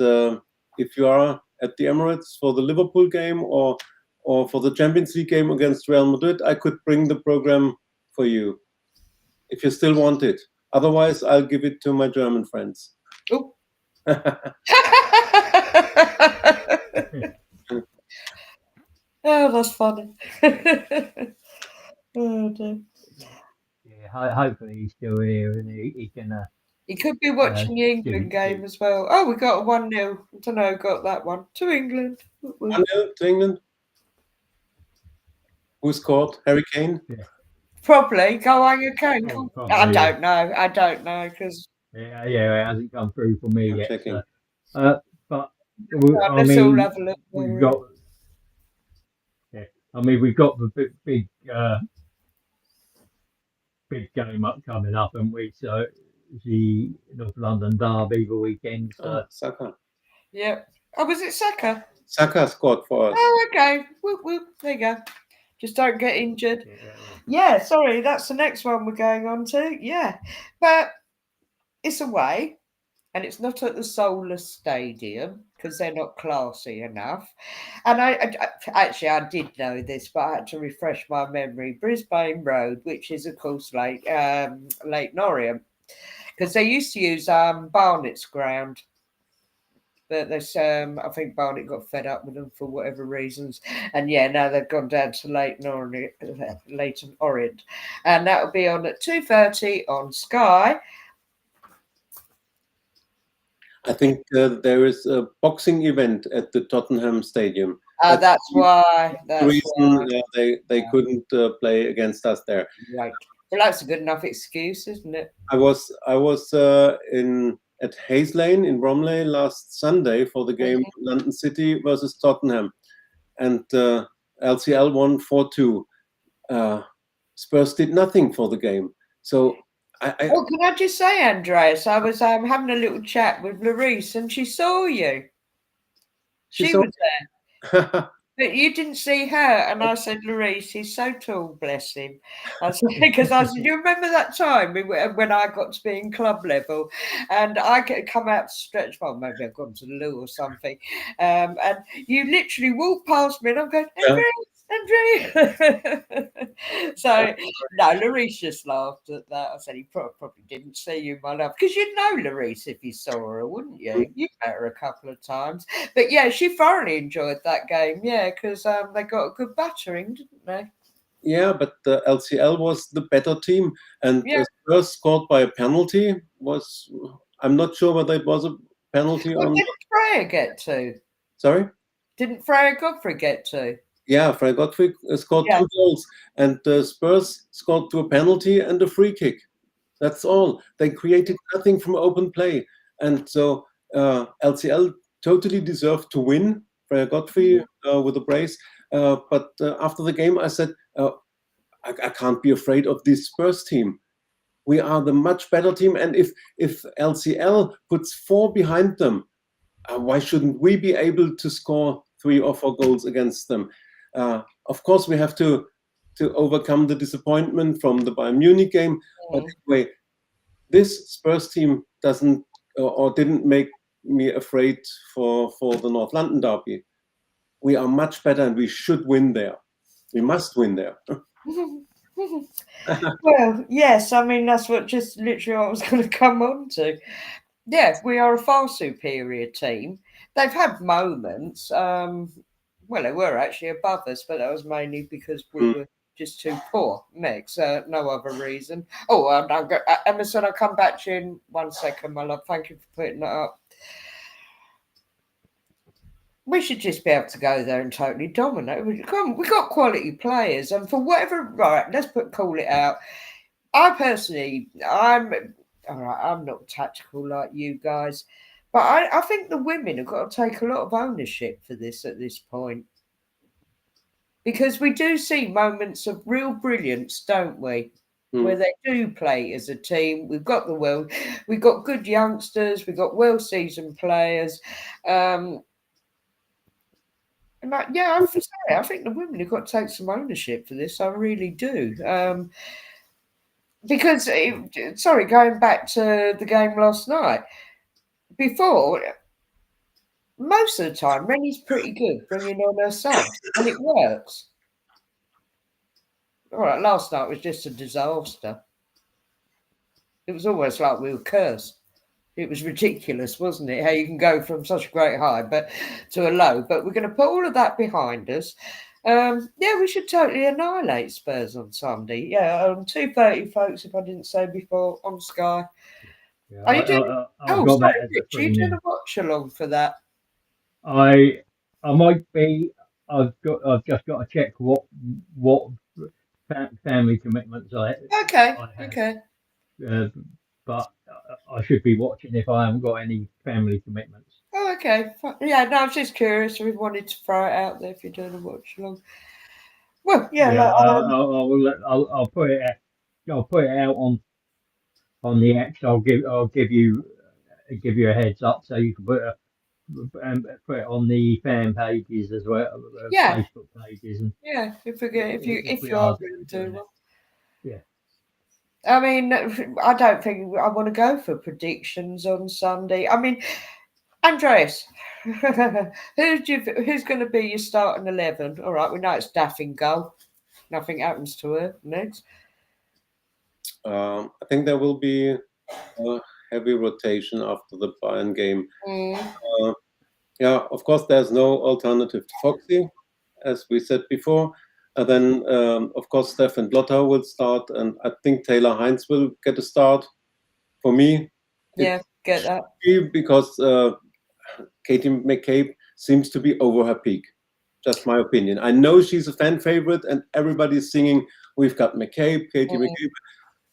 if you are at the Emirates for the Liverpool game or for the Champions League game against Real Madrid, I could bring the program for you if you still want it. Otherwise, I'll give it to my German friends. Oh. Oh, that's funny. Oh, dear. Yeah, hopefully he's still here and he can. He could be watching the England game as well. Oh, we got a 1-0. I don't know, got that one to England. 1-0 to England. Who scored? Harry Kane? Yeah. Probably. Go on, you can. I don't know. I don't know because. Yeah, it hasn't come through for me yet. Checking. So, but I let's mean, all have a look. We've got. Yeah, I mean, we've got the big game up coming up, haven't we? So the North London derby the weekend. So. Saka. Yeah. Oh, was it Saka? Saka scored for us. Oh, okay. Whoop, whoop. There you go. Just don't get injured. Yeah, sorry, that's the next one we're going on to. Yeah, but it's away, and it's not at the Soulless Stadium because they're not classy enough. And I did know this, but I had to refresh my memory. Brisbane Road, which is of course Lake Norriam, because they used to use Barnett's ground. But there's, I think Barnet got fed up with them for whatever reasons, and now they've gone down to Leyton Orient, and that will be on at 2:30 on Sky. I think there is a boxing event at the Tottenham Stadium. That's why. That's the reason they couldn't play against us there. Right. Well, that's a good enough excuse, isn't it? I was at Hayes Lane in Bromley last Sunday for the game London City versus Tottenham, and LCL won 4-2. Spurs did nothing for the game. So can I just say, Andreas, I was having a little chat with Larisse and she saw you. She was there. But you didn't see her, and I said, Larisse, he's so tall, bless him. Because I said, you remember that time when I got to be in club level, and I could come out to stretch. Well, maybe I've gone to the loo or something, and you literally walked past me, and I'm going, Andrew. So no, Larice just laughed at that. I said he probably didn't see you, my love, because you'd know Larice if you saw her, wouldn't you? You met her a couple of times, but yeah, she thoroughly enjoyed that game. Yeah, because they got a good battering, didn't they? Yeah, but the LCL was the better team, and Yeah. Spurs scored by a penalty. I'm not sure whether it was a penalty What on. did Freya get to? Sorry. Didn't Freya Godfrey get to? Yeah, Freya Godfrey scored Yeah. 2 goals, and Spurs scored to a penalty and a free kick. That's all. They created nothing from open play, and so LCL totally deserved to win. Freya Godfrey with a brace, but after the game, I said, I can't be afraid of this Spurs team. We are the much better team, and if LCL puts 4 behind them, why shouldn't we be able to score 3 or 4 goals against them? Of course, we have to overcome the disappointment from the Bayern Munich game. But anyway, this Spurs team doesn't or didn't make me afraid for the North London derby. We are much better, and we should win there. We must win there. Well, yes, I mean that's what just literally I was going to come on to. Yeah, we are a far superior team. They've had moments. Well, they were actually above us, but that was mainly because we were just too poor. Next, no other reason. Oh, Emerson, I'll come back to you in 1 second, my love. Thank you for putting that up. We should just be able to go there and totally dominate. We got quality players, and for whatever, right, let's call it out. I'm all right. I'm not tactical like you guys, but I think the women have got to take a lot of ownership for this at this point, because we do see moments of real brilliance, don't we? Where they do play as a team. We've got we've got good youngsters, we've got well-seasoned players. And I think the women have got to take some ownership for this. I really do. Because, going back to the game last night, before, most of the time, Rennie's pretty good bringing on her subs, and it works. All right, last night was just a disaster. It was almost like we were cursed. It was ridiculous, wasn't it? How you can go from such a great high to a low. But we're going to put all of that behind us. Yeah, we should totally annihilate Spurs on Sunday. Yeah, 2:30, folks, if I didn't say before, on Sky. Yeah, Are you doing? I've got that as a Rich, are you doing a 3-0. watch along for that? I might be. I've just got to check what family commitments Okay, I have. okay. But I should be watching if I haven't got any family commitments. Oh, okay. Yeah, no, I was just curious. We wanted to throw it out there if you're doing a watch along. Well, yeah, Yeah, like, I'll put it out. I'll put it out on the X. I'll give you a heads up so you can put it on the fan pages as well, yeah, Facebook pages, and yeah. If we you are are going to doing do it. one. Yeah. I mean, I don't think I want to go for predictions on Sunday. I mean, Andreas, who's going to be your starting 11? All right, we know it's Daff in goal. Nothing happens to her next. I think there will be a heavy rotation after the Bayern game. Yeah, of course, there's no alternative to Foxy, as we said before. And then, of course, Steph and Lotta will start, and I think Taylor Hines will get a start. For me, Yeah, get that. Because Katie McCabe seems to be over her peak. Just my opinion. I know she's a fan favorite, and everybody's singing, "We've got McCabe, Katie McCabe."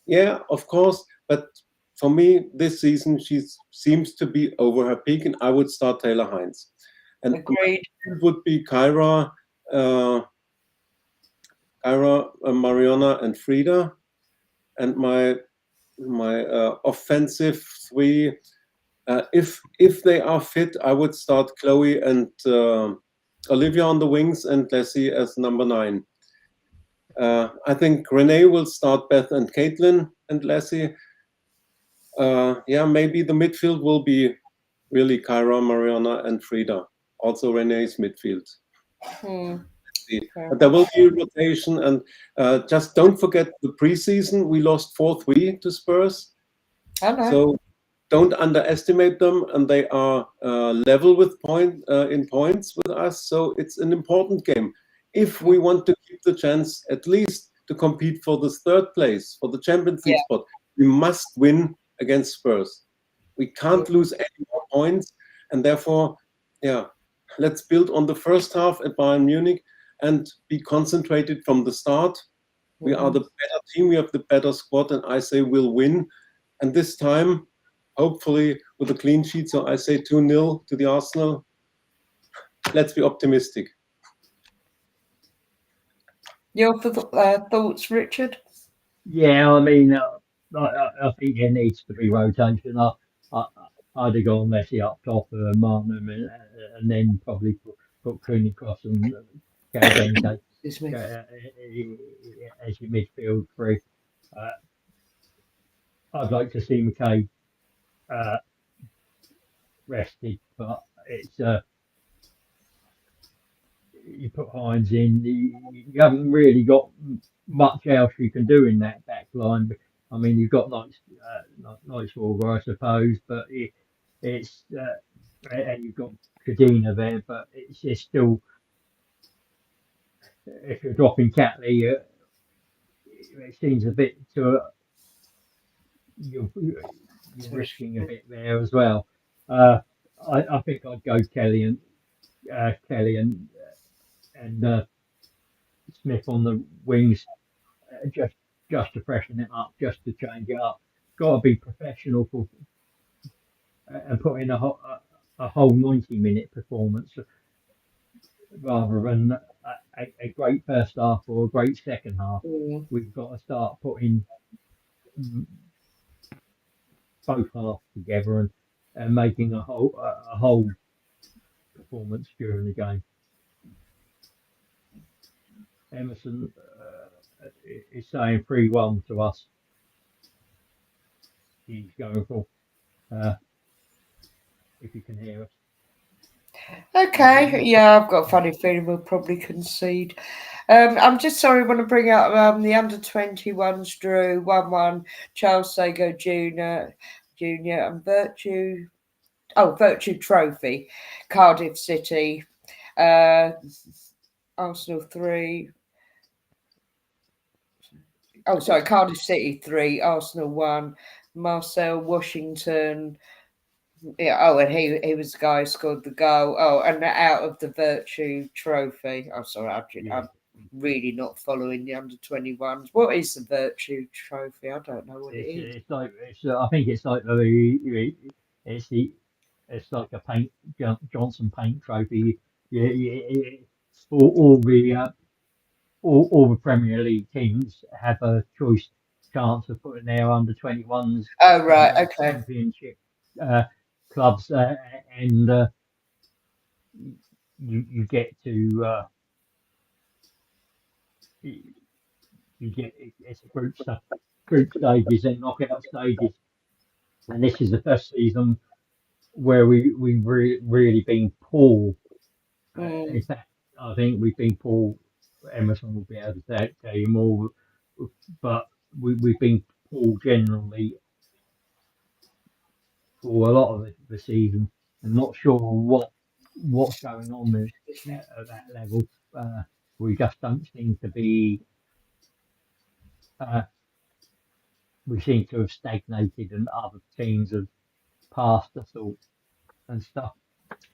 Yeah, of course, but for me, this season she seems to be over her peak, and I would start Taylor Hines. And Agreed. would be Kyra, Mariona, and Frida, and my offensive 3. If they are fit, I would start Chloe and Olivia on the wings and Leslie as number 9. I think Renee will start Beth and Caitlin and Leslie. Yeah, maybe the midfield will be really Kyra, Mariana, and Frida. Also Renee's midfield. see. But there will be a rotation, and just don't forget the preseason. We lost 4-3 to Spurs, I know. so don't underestimate them, and they are level with in points with us. So it's an important game if we want to keep the chance at least to compete for the third place for the Champions League spot. We must win against Spurs. We can't lose any more points, and therefore, let's build on the first half at Bayern Munich and be concentrated from the start. We are the better team. We have the better squad, and I say we'll win. And this time, hopefully, with a clean sheet. So I say 2-0 to the Arsenal. Let's be optimistic. Your thoughts, Richard? Yeah, I mean, I think there needs to be rotation. I'd have gone Messi up top, Marnham, and then probably put Cooney Cross and Karadenko Excuse me. as your midfield three. I'd like to see McKay rested, but it's you put Hines in, you haven't really got much else you can do in that back line. I mean, you've got Nightswalker, I suppose, but it's and you've got Kadena there, but it's still, if you're dropping Catley, it seems a bit to you're risking a bit there as well. I think I'd go Kelly and Smith on the wings, just to freshen it up, just to change it up. Got to be professional and put in a whole 90-minute performance rather than a great first half or a great second half. We've got to start putting both halves together and making a whole performance during the game. Emerson is saying 3-1 to us. He's going for, if you can hear us. Okay, yeah, I've got a funny feeling we'll probably concede. I'm just sorry, I want to bring up the under-21s drew 1-1, Charles Sago Jr. and Virtue Trophy, Cardiff City, Arsenal 3. Oh, sorry, Cardiff City 3, Arsenal 1, Marcel Washington. Yeah, and he was the guy who scored the goal. Oh, and out of the Virtue Trophy. Oh, sorry, I'm really not following the under-21s. What is the Virtue Trophy? I don't know what it is. It's like I think it's like it's like a Johnson Paint Trophy. All the Premier League teams have a chance of putting their under-21s. Oh, right, okay. Championship clubs, and you get to you get it's a group stages and knockout stages, and this is the first season where we've really been poor. In fact, I think we've been poor. Emerson will be able to tell you more, but we've been poor generally for a lot of the season. I'm not sure what's going on there at that level. We just don't seem to be. We seem to have stagnated, and other teams have passed us all and stuff.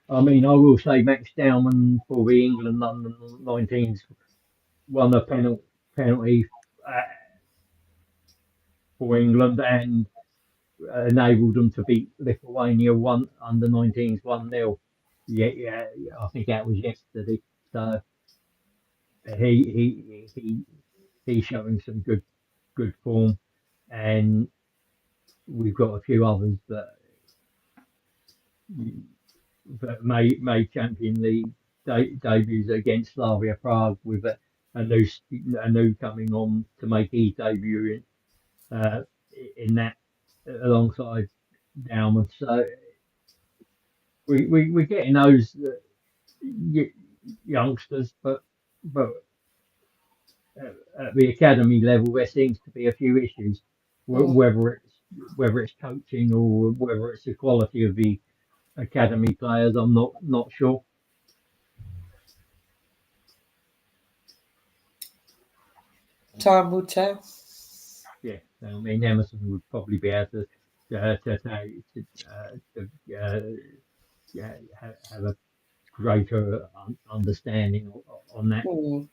I mean, I will say Max Dowman for the England under 19s won a penalty for England and enabled them to beat Lithuania under 19s 1-0. Yeah, I think that was yesterday. So he's showing some good form, and we've got a few others that may Champion League debuts against Slavia Prague with a new coming on to make his debut in that alongside Dowman. So we're getting those youngsters, but but at the academy level, there seems to be a few issues, Mm. whether it's coaching or whether it's the quality of the academy players. I'm not sure. Time will tell. Yeah, I mean Emerson would probably be able to yeah, have a greater understanding on that. Mm.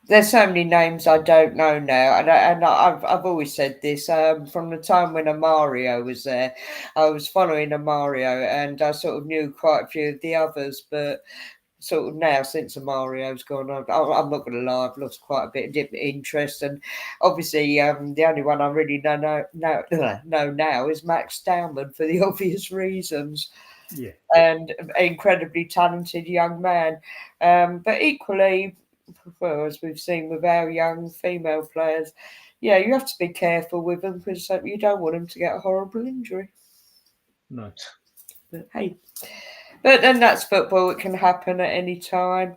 There's so many names I don't know now, and I've always said this from the time when Amario was there. I was following Amario, and I sort of knew quite a few of the others, but sort of now since Amario's gone, I'm not going to lie, I've lost quite a bit of interest, and obviously the only one I really know now is Max Dowman for the obvious reasons, Yeah, and an incredibly talented young man, but equally, well, as we've seen with our young female players, yeah, you have to be careful with them because you don't want them to get a horrible injury. no, But hey, but then that's football; it can happen at any time.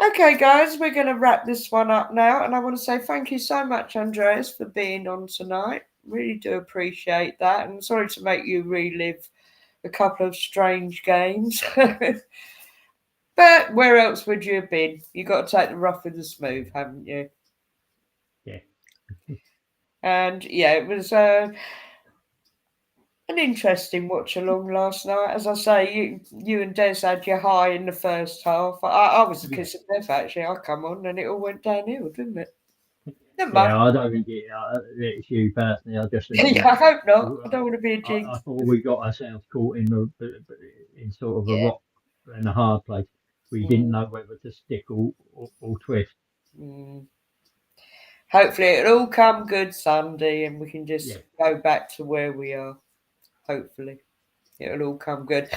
Okay, guys, we're going to wrap this one up now. And I want to say thank you so much, Andreas, for being on tonight. Really do appreciate that. And sorry to make you relive a couple of strange games. But where else would you have been? You got to take the rough with the smooth, haven't you? yeah, And yeah, it was an interesting watch along last night. As I say, you and Des had your high in the first half. I was a yeah, kiss of death, actually. I come on and it all went downhill, didn't it? Never mind. yeah. I don't think it's you personally. I just think Yeah, I hope not. I don't want to be a I jinx. thought we got ourselves caught in sort of a Yeah. rock and a hard place. We didn't Mm, know whether to stick or twist. mm. Hopefully it'll all come good Sunday and we can Yeah, just go back to where we are. Hopefully it'll all come good.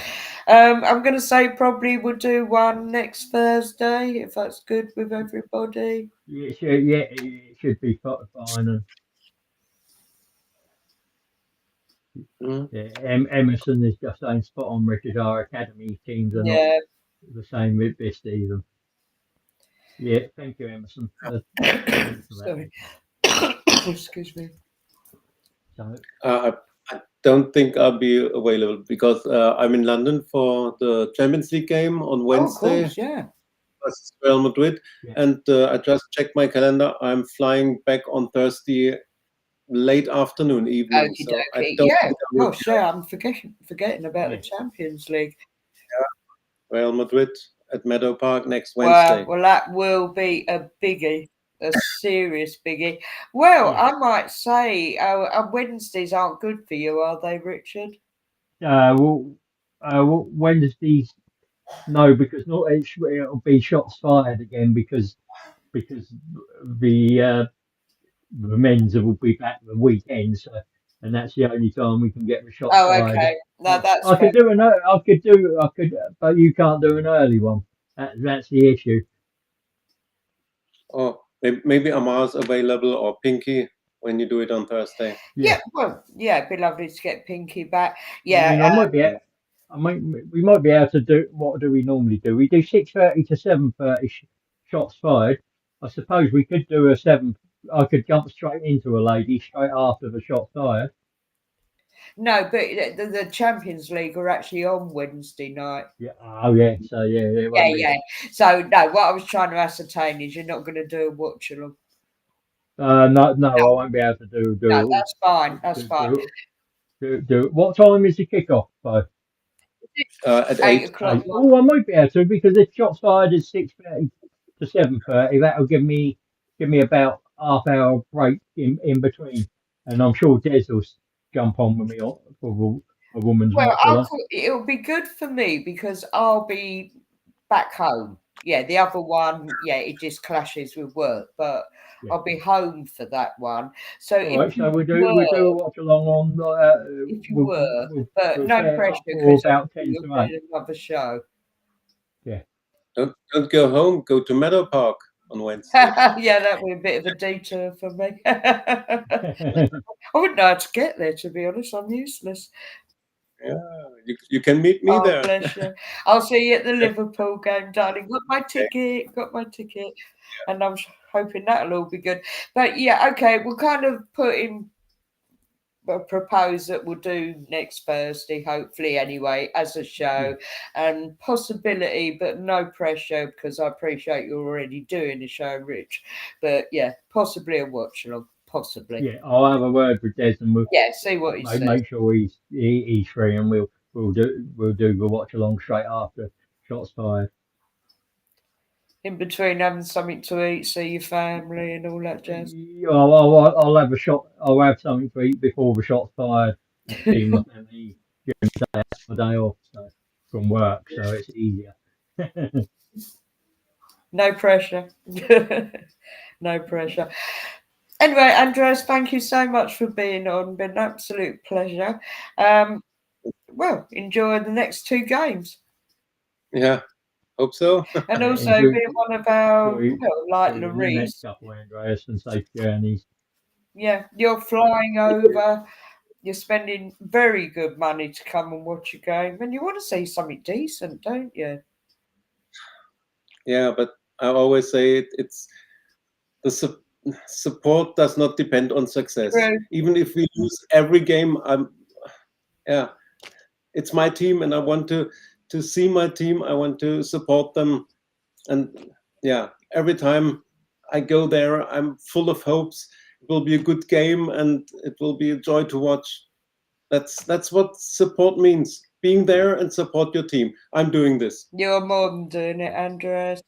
I'm going to say probably we'll do one next Thursday if that's good with everybody. it should be fine. And Mm. yeah, Emerson is just saying spot on, Richard. Our academy teams are not Yeah. the same with this season. Yeah, thank you, Emerson. Thanks for that. Sorry. Excuse me. So, I don't think I'll be available because I'm in London for the Champions League game on Oh, of Wednesday course, yeah. versus Real Madrid. yeah, And I just checked my calendar. I'm flying back on Thursday late afternoon, evening. Okie So I dokie. don't Yeah. think I will Gosh, yeah, I'm forgetting about the yeah, Champions League. be Real Madrid at Meadow Park next Well, Wednesday. well, that will be a biggie, a serious biggie. Well, yeah. I might say Wednesdays aren't good for you, are they, Richard? Well, Wednesdays, no, because not it'll be shots fired again because the uh, the men's will be back the weekend, so and that's the only time we can get the shots Oh, fired. okay. No, that's I fair. could do I could, but you can't do an early one. That's the issue. Or maybe Amar's available or Pinky when you do it on Thursday. Yeah, Yeah, well, yeah, it'd be lovely to get Pinky back. I Yeah, mean, I might, we might be able to do. What do we normally do? We do 6:30 to 7:30 shots fired. I suppose we could do a seven. I could jump straight into a lady straight after the shots fired. no, but the Champions League are actually on Wednesday night. Yeah. Oh yeah. So yeah, it Yeah, won't be. yeah. So no, what I was trying to ascertain is you're not going to do a watch along. No, I No, won't be able to no, that's fine. That's do fine. do do. What time is the kickoff? By At Eight 8. o'clock. oh, I might be able to because if shots fired is 6:30 to 7:30, that'll give me about half hour break in between, and I'm sure Des will jump on with me for a woman's Well, watch along. it'll be good for me because I'll be back home. Yeah, the other one, yeah, it just clashes with work, but Yeah. I'll be home for that one. So All right. So we do a watch along on. if you were, but We'll no set it pressure up for because about 10 you'll to 8. get another show. Yeah. Don't go home. Go to Meadow Park on Wednesday. Yeah, that'd be a bit of a detour for me. I wouldn't know how to get there, to be honest. I'm useless. Yeah, you can meet me Oh, there. bless you. I'll see you at the Liverpool game, darling. Got my ticket. And I'm hoping that'll all be good. But yeah, okay, we'll kind of put in propose that we'll do next Thursday, hopefully anyway, as a show, and possibility, but no pressure, because I appreciate you're already doing the show, Rich. But yeah, possibly a watch along, possibly. Yeah, I'll have a word with Des and we'll See what he says. make sure he's free, and we'll do the watch along straight after shots fired. In between having something to eat, see your family and all that jazz. I'll have a shot. I'll have something to eat before the shots fired, and see my family during the day. That's my day off from work, so it's easier. No pressure. No pressure. Anyway, Andreas, thank you so much for being on. Been an absolute pleasure. Well, enjoy the next 2 games. Yeah, hope so. And also Enjoy, be one of our, enjoy, like enjoy the next Louise. couple, Andreas, and safe journeys. Yeah, you're flying over. You're spending very good money to come and watch a game, and you want to see something decent, don't you? Yeah, but I always say it's the support does not depend on success. True. Even if we lose every game, it's my team, and I want to see my team. I want to support them, and yeah, every time I go there, I'm full of hopes. It will be a good game, and it will be a joy to watch. That's what support means. Being there and support your team. I'm doing this. You're more than doing it, Andreas.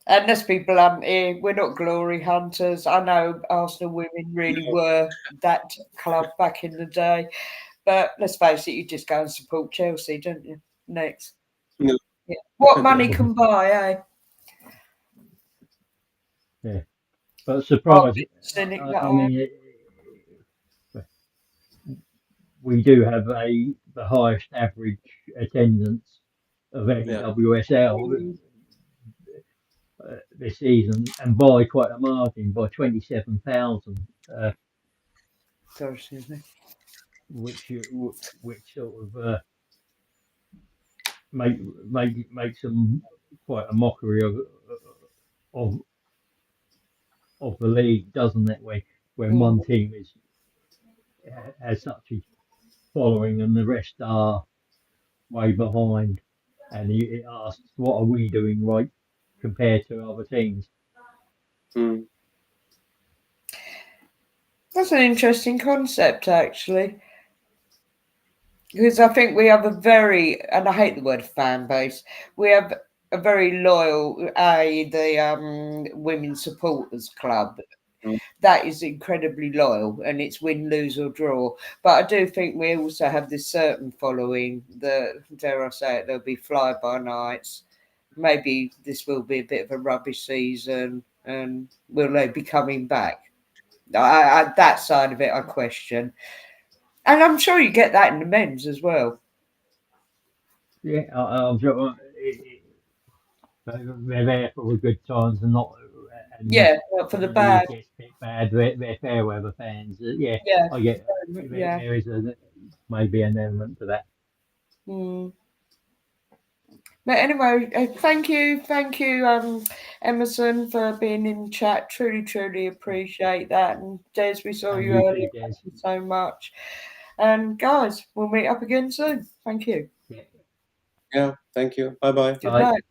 And let's be blunt here, we're not glory hunters. I know Arsenal women really were that club back in the day. But let's face it, you just go and support Chelsea, don't you? Next. No. Yeah. What money can buy, eh? Yeah, but surprise. Cynic I that I am. mean, we do have the highest average attendance of any WSL this season, and by quite a margin, by 27,000, Sorry, excuse me. which sort of makes them quite a mockery of of the league, doesn't it? When one team has such a following and the rest are way behind, and it asks, what are we doing right compared to other teams? Mm. That's an interesting concept, actually. Because I think we have a very, and I hate the word fan base, we have a very loyal, the Women's Supporters Club. Mm. That is incredibly loyal, and it's win, lose, or draw. But I do think we also have this certain following that, dare I say it, there'll be fly-by-nights. Maybe this will be a bit of a rubbish season, and will they be coming back? That side of it, I question. And I'm sure you get that in the men's as well. Yeah, I'm sure they're there for the good times and not. And Not for the when the bad. league gets a bit bad, they're fair weather fans. Yeah, I get there is maybe an element to that. But anyway, thank you, Emerson, for being in chat. Truly appreciate that. And Des, we saw And you you earlier. too, Des. Thank you so much. And guys, we'll meet up again soon. Thank you. Yeah, thank you. Bye-bye. Good night.